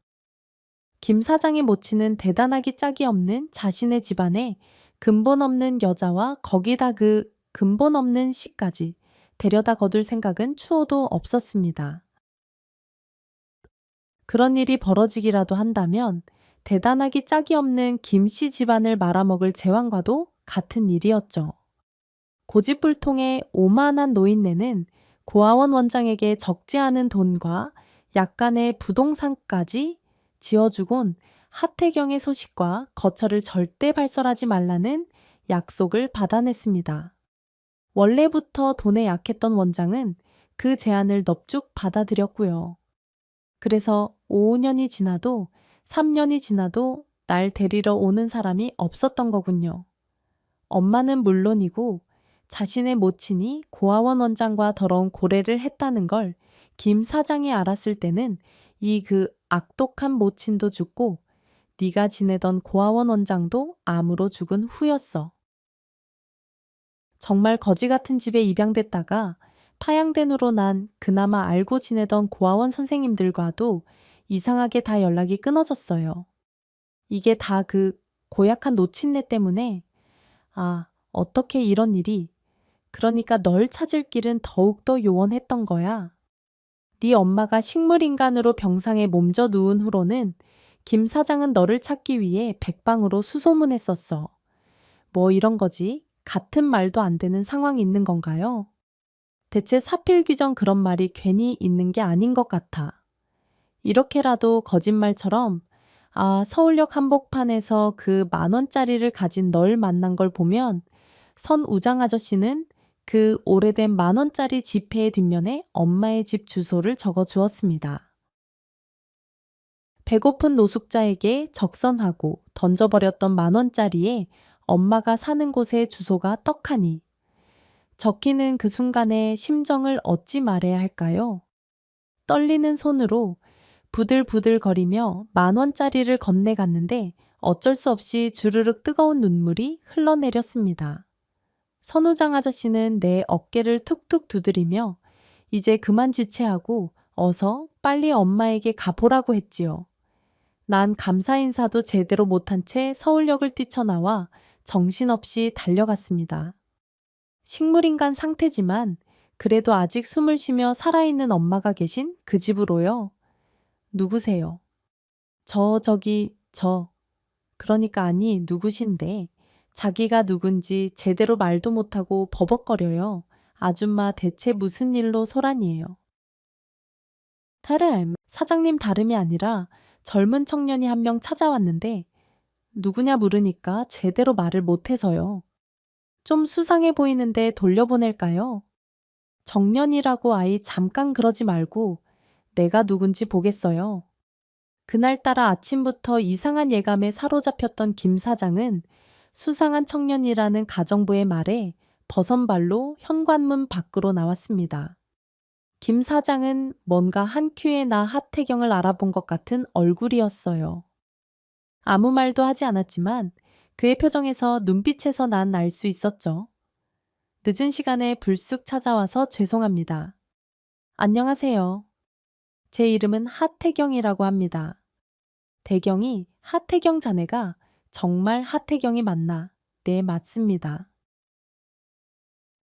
김 사장의 모친은 대단하기 짝이 없는 자신의 집안에 근본 없는 여자와 거기다 그 근본 없는 씨까지 데려다 거둘 생각은 추호도 없었습니다. 그런 일이 벌어지기라도 한다면 대단하기 짝이 없는 김 씨 집안을 말아먹을 제왕과도 같은 일이었죠. 고집불통의 오만한 노인네는 고아원 원장에게 적지 않은 돈과 약간의 부동산까지 지어주곤 하태경의 소식과 거처를 절대 발설하지 말라는 약속을 받아냈습니다. 원래부터 돈에 약했던 원장은 그 제안을 넙죽 받아들였고요. 그래서 5년이 지나도 3년이 지나도 날 데리러 오는 사람이 없었던 거군요. 엄마는 물론이고 자신의 모친이 고아원 원장과 더러운 고래를 했다는 걸 김 사장이 알았을 때는 이 그 악독한 모친도 죽고 네가 지내던 고아원 원장도 암으로 죽은 후였어. 정말 거지 같은 집에 입양됐다가 파양된 후로 난 그나마 알고 지내던 고아원 선생님들과도 이상하게 다 연락이 끊어졌어요. 이게 다 그 고약한 노친네 때문에 아, 어떻게 이런 일이 그러니까 널 찾을 길은 더욱더 요원했던 거야. 네 엄마가 식물인간으로 병상에 몸져 누운 후로는 김 사장은 너를 찾기 위해 백방으로 수소문했었어. 뭐 이런 거지? 같은 말도 안 되는 상황이 있는 건가요? 대체 사필귀정 그런 말이 괜히 있는 게 아닌 것 같아. 이렇게라도 거짓말처럼 서울역 한복판에서 그 10,000원짜리를 가진 널 만난 걸 보면 선우장 아저씨는 그 오래된 10,000원짜리 지폐의 뒷면에 엄마의 집 주소를 적어 주었습니다. 배고픈 노숙자에게 적선하고 던져버렸던 10,000원짜리에 엄마가 사는 곳의 주소가 떡하니 적히는 그 순간의 심정을 어찌 말해야 할까요? 떨리는 손으로 부들부들거리며 10,000원짜리를 건네갔는데 어쩔 수 없이 주르륵 뜨거운 눈물이 흘러내렸습니다. 선우장 아저씨는 내 어깨를 툭툭 두드리며 이제 그만 지체하고 어서 빨리 엄마에게 가보라고 했지요. 난 감사 인사도 제대로 못한 채 서울역을 뛰쳐나와 정신없이 달려갔습니다. 식물인간 상태지만 그래도 아직 숨을 쉬며 살아있는 엄마가 계신 그 집으로요. 누구세요? 그러니까 아니 누구신데 자기가 누군지 제대로 말도 못하고 버벅거려요. 아줌마 대체 무슨 일로 소란이에요? 사장님 다름이 아니라 젊은 청년이 한 명 찾아왔는데 누구냐 물으니까 제대로 말을 못해서요. 좀 수상해 보이는데 돌려보낼까요? 정년이라고 아이 잠깐 그러지 말고 내가 누군지 보겠어요. 그날따라 아침부터 이상한 예감에 사로잡혔던 김 사장은 수상한 청년이라는 가정부의 말에 버선발로 현관문 밖으로 나왔습니다. 김 사장은 뭔가 한 큐에 나 하태경을 알아본 것 같은 얼굴이었어요. 아무 말도 하지 않았지만 그의 표정에서 눈빛에서 난 알 수 있었죠. 늦은 시간에 불쑥 찾아와서 죄송합니다. 안녕하세요. 제 이름은 하태경이라고 합니다. 대경이 하태경 자네가 정말 하태경이 맞나? 네, 맞습니다.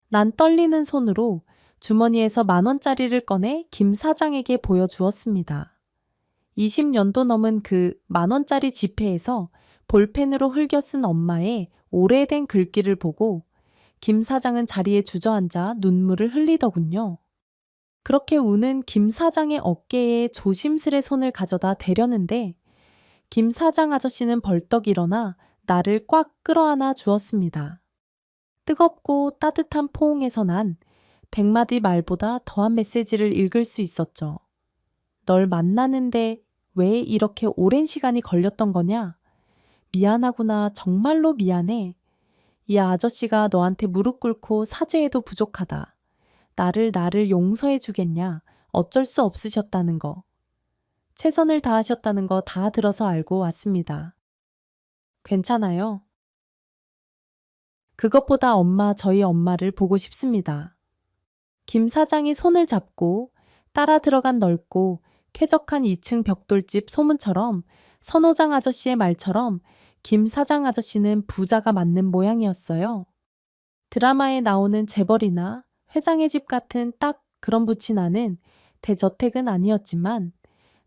난 떨리는 손으로 주머니에서 10,000원짜리를 꺼내 김 사장에게 보여주었습니다. 20년도 넘은 그 10,000원짜리 지폐에서 볼펜으로 흘겨 쓴 엄마의 오래된 글귀를 보고 김 사장은 자리에 주저앉아 눈물을 흘리더군요. 그렇게 우는 김 사장의 어깨에 조심스레 손을 가져다 대려는데 김 사장 아저씨는 벌떡 일어나 나를 꽉 끌어안아 주었습니다. 뜨겁고 따뜻한 포옹에서 난 100마디 말보다 더한 메시지를 읽을 수 있었죠. 널 만나는데 왜 이렇게 오랜 시간이 걸렸던 거냐? 미안하구나. 정말로 미안해. 이 아저씨가 너한테 무릎 꿇고 사죄해도 부족하다. 나를 용서해 주겠냐? 어쩔 수 없으셨다는 거. 최선을 다하셨다는 거 다 들어서 알고 왔습니다. 괜찮아요. 그것보다 저희 엄마를 보고 싶습니다. 김 사장이 손을 잡고 따라 들어간 넓고 쾌적한 2층 벽돌집 소문처럼 선호장 아저씨의 말처럼 김 사장 아저씨는 부자가 맞는 모양이었어요. 드라마에 나오는 재벌이나 회장의 집 같은 딱 그런 부치 나는 대저택은 아니었지만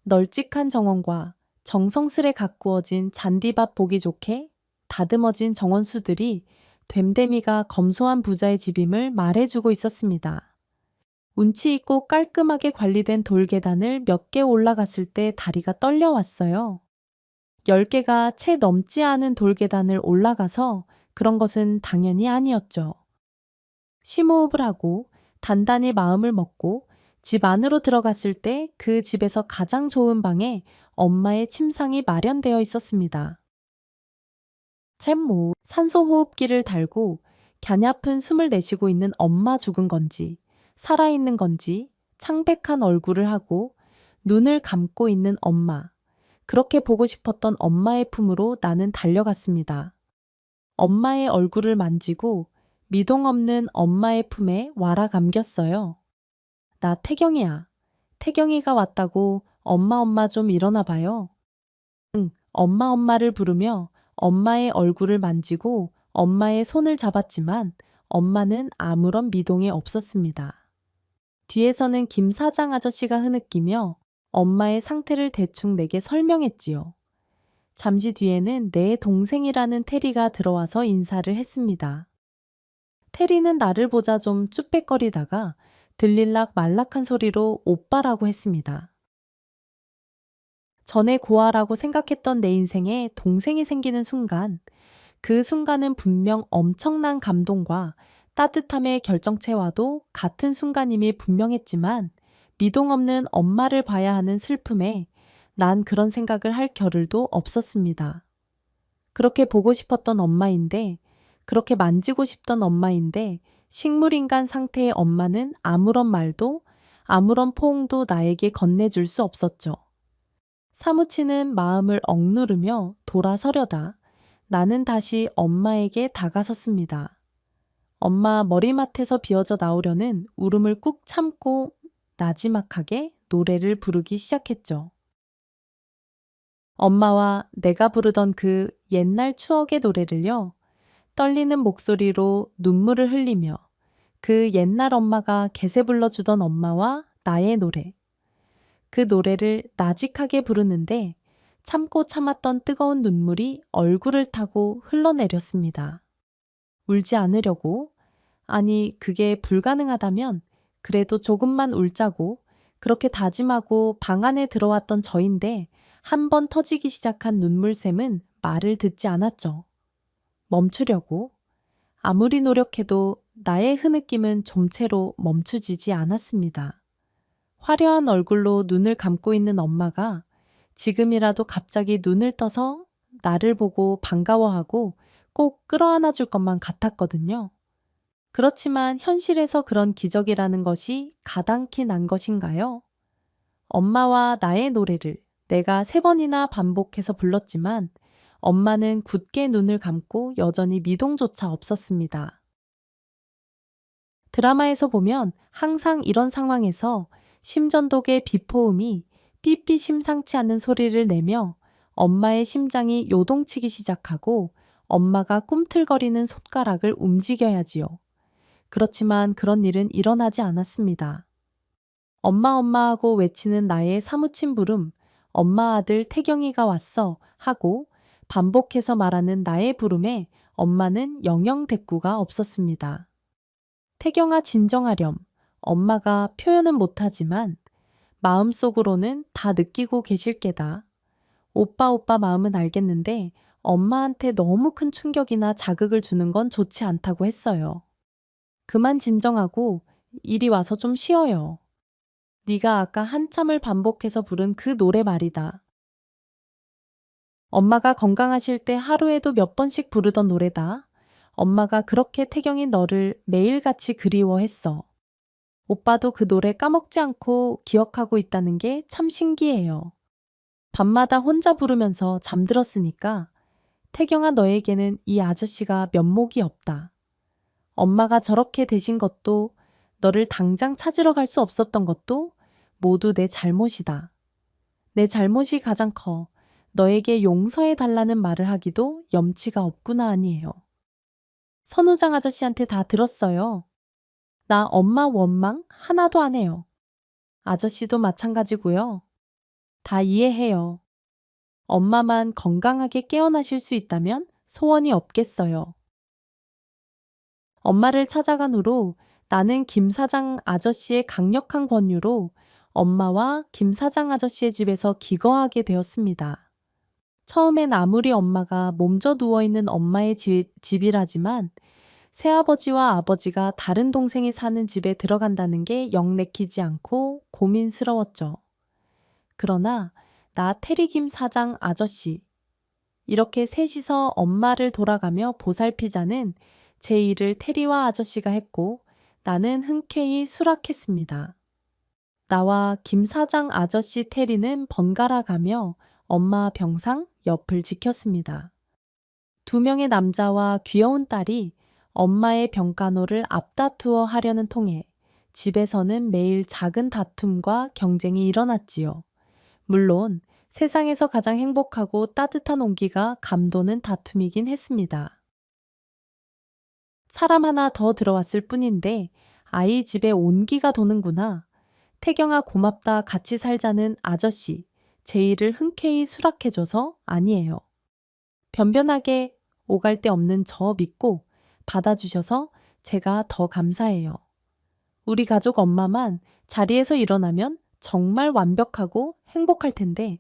널찍한 정원과 정성스레 가꾸어진 잔디밭 보기 좋게 다듬어진 정원수들이 됨됨이가 검소한 부자의 집임을 말해주고 있었습니다. 운치 있고 깔끔하게 관리된 돌계단을 몇 개 올라갔을 때 다리가 떨려왔어요. 10개가 채 넘지 않은 돌계단을 올라가서 그런 것은 당연히 아니었죠. 심호흡을 하고 단단히 마음을 먹고 집 안으로 들어갔을 때 그 집에서 가장 좋은 방에 엄마의 침상이 마련되어 있었습니다. 챔모 산소호흡기를 달고 갸냘픈 숨을 내쉬고 있는 엄마 죽은 건지 살아있는 건지 창백한 얼굴을 하고 눈을 감고 있는 엄마. 그렇게 보고 싶었던 엄마의 품으로 나는 달려갔습니다. 엄마의 얼굴을 만지고 미동 없는 엄마의 품에 와라 감겼어요. 나 태경이야. 태경이가 왔다고 엄마 좀 일어나 봐요. 응, 엄마를 부르며 엄마의 얼굴을 만지고 엄마의 손을 잡았지만 엄마는 아무런 미동이 없었습니다. 뒤에서는 김 사장 아저씨가 흐느끼며 엄마의 상태를 대충 내게 설명했지요. 잠시 뒤에는 내 동생이라는 테리가 들어와서 인사를 했습니다. 테리는 나를 보자 좀 쭈뼛거리다가 들릴락 말락한 소리로 오빠라고 했습니다. 전에 고아라고 생각했던 내 인생에 동생이 생기는 순간, 그 순간은 분명 엄청난 감동과 따뜻함의 결정체와도 같은 순간임이 분명했지만 미동 없는 엄마를 봐야 하는 슬픔에 난 그런 생각을 할 겨를도 없었습니다. 그렇게 보고 싶었던 엄마인데, 그렇게 만지고 싶던 엄마인데 식물인간 상태의 엄마는 아무런 말도 아무런 포옹도 나에게 건네줄 수 없었죠. 사무치는 마음을 억누르며 돌아서려다 나는 다시 엄마에게 다가섰습니다. 엄마 머리맡에서 비어져 나오려는 울음을 꾹 참고 나지막하게 노래를 부르기 시작했죠. 엄마와 내가 부르던 그 옛날 추억의 노래를요. 떨리는 목소리로 눈물을 흘리며 그 옛날 엄마가 개세 불러주던 엄마와 나의 노래. 그 노래를 나직하게 부르는데 참고 참았던 뜨거운 눈물이 얼굴을 타고 흘러내렸습니다. 울지 않으려고, 아니 그게 불가능하다면 그래도 조금만 울자고 그렇게 다짐하고 방 안에 들어왔던 저인데 한 번 터지기 시작한 눈물샘은 말을 듣지 않았죠. 멈추려고. 아무리 노력해도 나의 흐느낌은 좀채로 멈추지지 않았습니다. 화려한 얼굴로 눈을 감고 있는 엄마가 지금이라도 갑자기 눈을 떠서 나를 보고 반가워하고 꼭 끌어안아 줄 것만 같았거든요. 그렇지만 현실에서 그런 기적이라는 것이 가당키 난 것인가요? 엄마와 나의 노래를 내가 3번이나 반복해서 불렀지만 엄마는 굳게 눈을 감고 여전히 미동조차 없었습니다. 드라마에서 보면 항상 이런 상황에서 심전독의 비포음이 삐삐 심상치 않은 소리를 내며 엄마의 심장이 요동치기 시작하고 엄마가 꿈틀거리는 손가락을 움직여야지요. 그렇지만 그런 일은 일어나지 않았습니다. 엄마 엄마 하고 외치는 나의 사무친 부름, 엄마 아들 태경이가 왔어 하고 반복해서 말하는 나의 부름에 엄마는 영영 대꾸가 없었습니다. 태경아 진정하렴. 엄마가 표현은 못하지만 마음속으로는 다 느끼고 계실 게다. 오빠 마음은 알겠는데 엄마한테 너무 큰 충격이나 자극을 주는 건 좋지 않다고 했어요. 그만 진정하고 이리 와서 좀 쉬어요. 네가 아까 한참을 반복해서 부른 그 노래 말이다. 엄마가 건강하실 때 하루에도 몇 번씩 부르던 노래다. 엄마가 그렇게 태경이 너를 매일같이 그리워했어. 오빠도 그 노래 까먹지 않고 기억하고 있다는 게 참 신기해요. 밤마다 혼자 부르면서 잠들었으니까 태경아 너에게는 이 아저씨가 면목이 없다. 엄마가 저렇게 되신 것도 너를 당장 찾으러 갈 수 없었던 것도 모두 내 잘못이다. 내 잘못이 가장 커. 너에게 용서해 달라는 말을 하기도 염치가 없구나 아니에요. 선우장 아저씨한테 다 들었어요. 나 엄마 원망 하나도 안 해요. 아저씨도 마찬가지고요. 다 이해해요. 엄마만 건강하게 깨어나실 수 있다면 소원이 없겠어요. 엄마를 찾아간 후로 나는 김 사장 아저씨의 강력한 권유로 엄마와 김 사장 아저씨의 집에서 기거하게 되었습니다. 처음엔 아무리 엄마가 몸져 누워있는 엄마의 집이라지만 새아버지와 아버지가 다른 동생이 사는 집에 들어간다는 게 영 내키지 않고 고민스러웠죠. 그러나 나 테리김 사장 아저씨, 이렇게 셋이서 엄마를 돌아가며 보살피자는 제 일을 테리와 아저씨가 했고 나는 흔쾌히 수락했습니다. 나와 김 사장 아저씨 테리는 번갈아 가며 엄마 병상 옆을 지켰습니다. 2명의 남자와 귀여운 딸이 엄마의 병간호를 앞다투어 하려는 통에 집에서는 매일 작은 다툼과 경쟁이 일어났지요. 물론 세상에서 가장 행복하고 따뜻한 온기가 감도는 다툼이긴 했습니다. 사람 하나 더 들어왔을 뿐인데 아이 집에 온기가 도는구나. 태경아 고맙다 같이 살자는 아저씨, 제 일을 흔쾌히 수락해줘서 아니에요. 변변하게 오갈 데 없는 저 믿고 받아주셔서 제가 더 감사해요. 우리 가족 엄마만 자리에서 일어나면 정말 완벽하고 행복할 텐데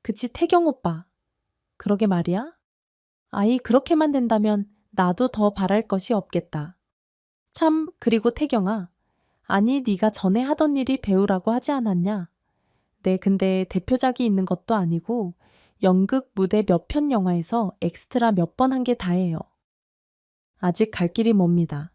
그치, 태경 오빠. 그러게 말이야. 아이, 그렇게만 된다면 나도 더 바랄 것이 없겠다. 참, 그리고 태경아. 아니, 네가 전에 하던 일이 배우라고 하지 않았냐? 네, 근데 대표작이 있는 것도 아니고 연극 무대 몇 편 영화에서 엑스트라 몇 번 한 게 다예요. 아직 갈 길이 멉니다.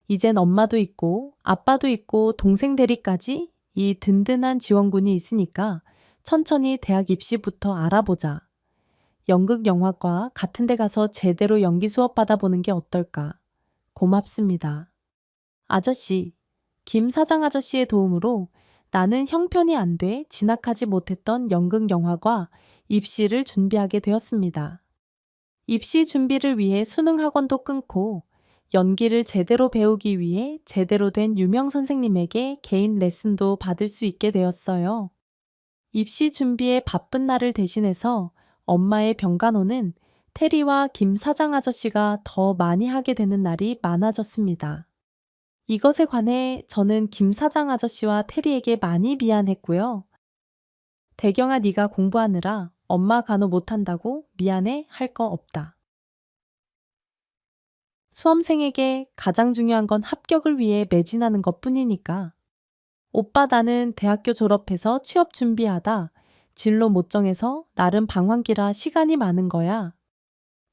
이젠 엄마도 있고 아빠도 있고 동생 대리까지 이 든든한 지원군이 있으니까 천천히 대학 입시부터 알아보자. 연극 영화과 같은 데 가서 제대로 연기 수업 받아보는 게 어떨까? 고맙습니다. 아저씨, 김 사장 아저씨의 도움으로 나는 형편이 안 돼 진학하지 못했던 연극 영화과 입시를 준비하게 되었습니다. 입시 준비를 위해 수능 학원도 끊고 연기를 제대로 배우기 위해 제대로 된 유명 선생님에게 개인 레슨도 받을 수 있게 되었어요. 입시 준비에 바쁜 날을 대신해서 엄마의 병간호는 테리와 김 사장 아저씨가 더 많이 하게 되는 날이 많아졌습니다. 이것에 관해 저는 김 사장 아저씨와 테리에게 많이 미안했고요. 대경아, 네가 공부하느라 엄마 간호 못한다고 미안해 할 거 없다. 수험생에게 가장 중요한 건 합격을 위해 매진하는 것뿐이니까. 오빠, 나는 대학교 졸업해서 취업 준비하다 진로 못 정해서 나름 방황기라 시간이 많은 거야.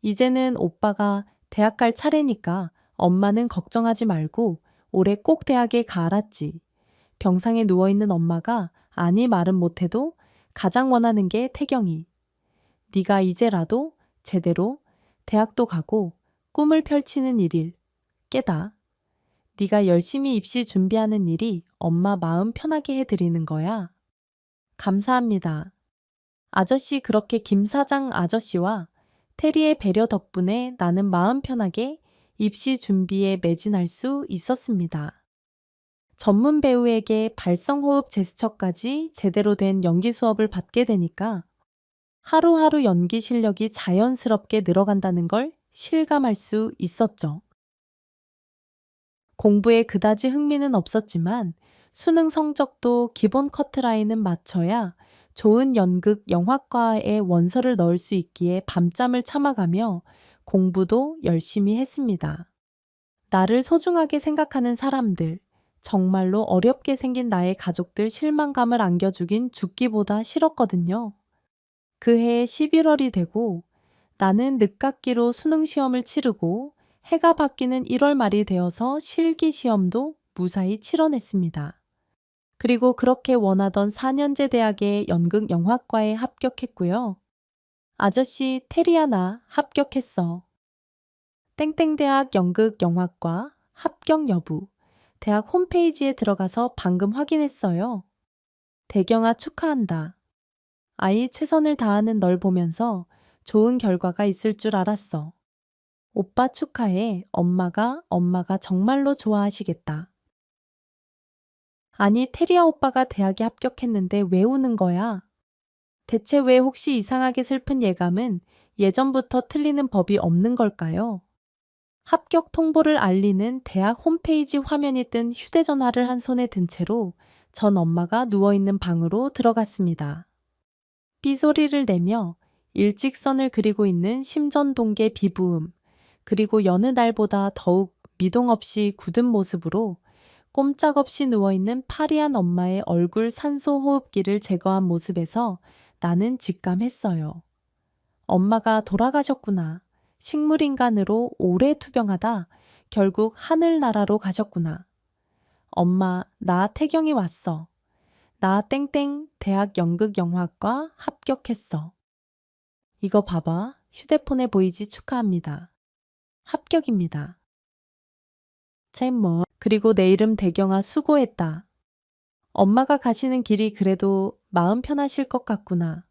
이제는 오빠가 대학 갈 차례니까 엄마는 걱정하지 말고 올해 꼭 대학에 가 알았지. 병상에 누워있는 엄마가 아니 말은 못해도 가장 원하는 게 태경이. 네가 이제라도 제대로 대학도 가고 꿈을 펼치는 일일 깨다. 네가 열심히 입시 준비하는 일이 엄마 마음 편하게 해드리는 거야. 감사합니다. 아저씨, 그렇게 김 사장 아저씨와 테리의 배려 덕분에 나는 마음 편하게 입시 준비에 매진할 수 있었습니다. 전문 배우에게 발성호흡 제스처까지 제대로 된 연기 수업을 받게 되니까 하루하루 연기 실력이 자연스럽게 늘어간다는 걸 실감할 수 있었죠. 공부에 그다지 흥미는 없었지만 수능 성적도 기본 커트라인은 맞춰야 좋은 연극 영화과에 원서를 넣을 수 있기에 밤잠을 참아가며 공부도 열심히 했습니다. 나를 소중하게 생각하는 사람들, 정말로 어렵게 생긴 나의 가족들 실망감을 안겨주긴 죽기보다 싫었거든요. 그해 11월이 되고 나는 늦깎이로 수능 시험을 치르고 해가 바뀌는 1월 말이 되어서 실기 시험도 무사히 치러냈습니다. 그리고 그렇게 원하던 4년제 대학의 연극 영화과에 합격했고요. 아저씨, 테리야, 나 합격했어. 땡땡대학 연극 영화과 합격 여부. 대학 홈페이지에 들어가서 방금 확인했어요. 대경아, 축하한다. 아이, 최선을 다하는 널 보면서 좋은 결과가 있을 줄 알았어. 오빠 축하해. 엄마가 정말로 좋아하시겠다. 아니, 테리아 오빠가 대학에 합격했는데 왜 우는 거야? 대체 왜 혹시 이상하게 슬픈 예감은 예전부터 틀리는 법이 없는 걸까요? 합격 통보를 알리는 대학 홈페이지 화면이 뜬 휴대전화를 한 손에 든 채로 전 엄마가 누워있는 방으로 들어갔습니다. 삐소리를 내며 일직선을 그리고 있는 심전동계 비부음, 그리고 여느 날보다 더욱 미동 없이 굳은 모습으로 꼼짝없이 누워있는 파리한 엄마의 얼굴 산소 호흡기를 제거한 모습에서 나는 직감했어요. 엄마가 돌아가셨구나. 식물인간으로 오래 투병하다 결국 하늘나라로 가셨구나. 엄마, 나 태경이 왔어. 나 땡땡 대학 연극영화과 합격했어. 이거 봐봐. 휴대폰에 보이지? 축하합니다. 합격입니다. 잼뭐. 그리고 내 이름 대경아, 수고했다. 엄마가 가시는 길이 그래도 마음 편하실 것 같구나.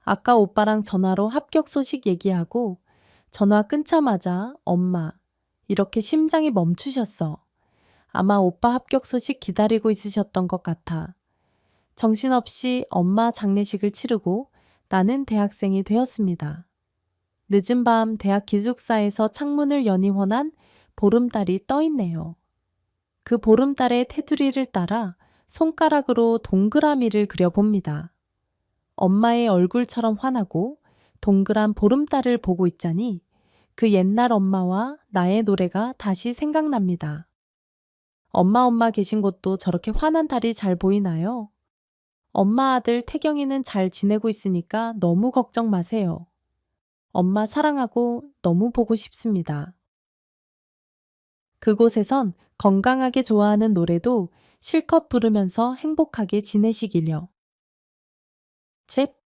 아까 오빠랑 전화로 합격 소식 얘기하고 전화 끊자마자 엄마, 이렇게 심장이 멈추셨어. 아마 오빠 합격 소식 기다리고 있으셨던 것 같아. 정신없이 엄마 장례식을 치르고 나는 대학생이 되었습니다. 늦은 밤 대학 기숙사에서 창문을 여니 환한 보름달이 떠있네요. 그 보름달의 테두리를 따라 손가락으로 동그라미를 그려봅니다. 엄마의 얼굴처럼 환하고 동그란 보름달을 보고 있자니 그 옛날 엄마와 나의 노래가 다시 생각납니다. 엄마 계신 곳도 저렇게 환한 달이 잘 보이나요? 엄마 아들 태경이는 잘 지내고 있으니까 너무 걱정 마세요. 엄마 사랑하고 너무 보고 싶습니다. 그곳에선 건강하게 좋아하는 노래도 실컷 부르면서 행복하게 지내시길요. 제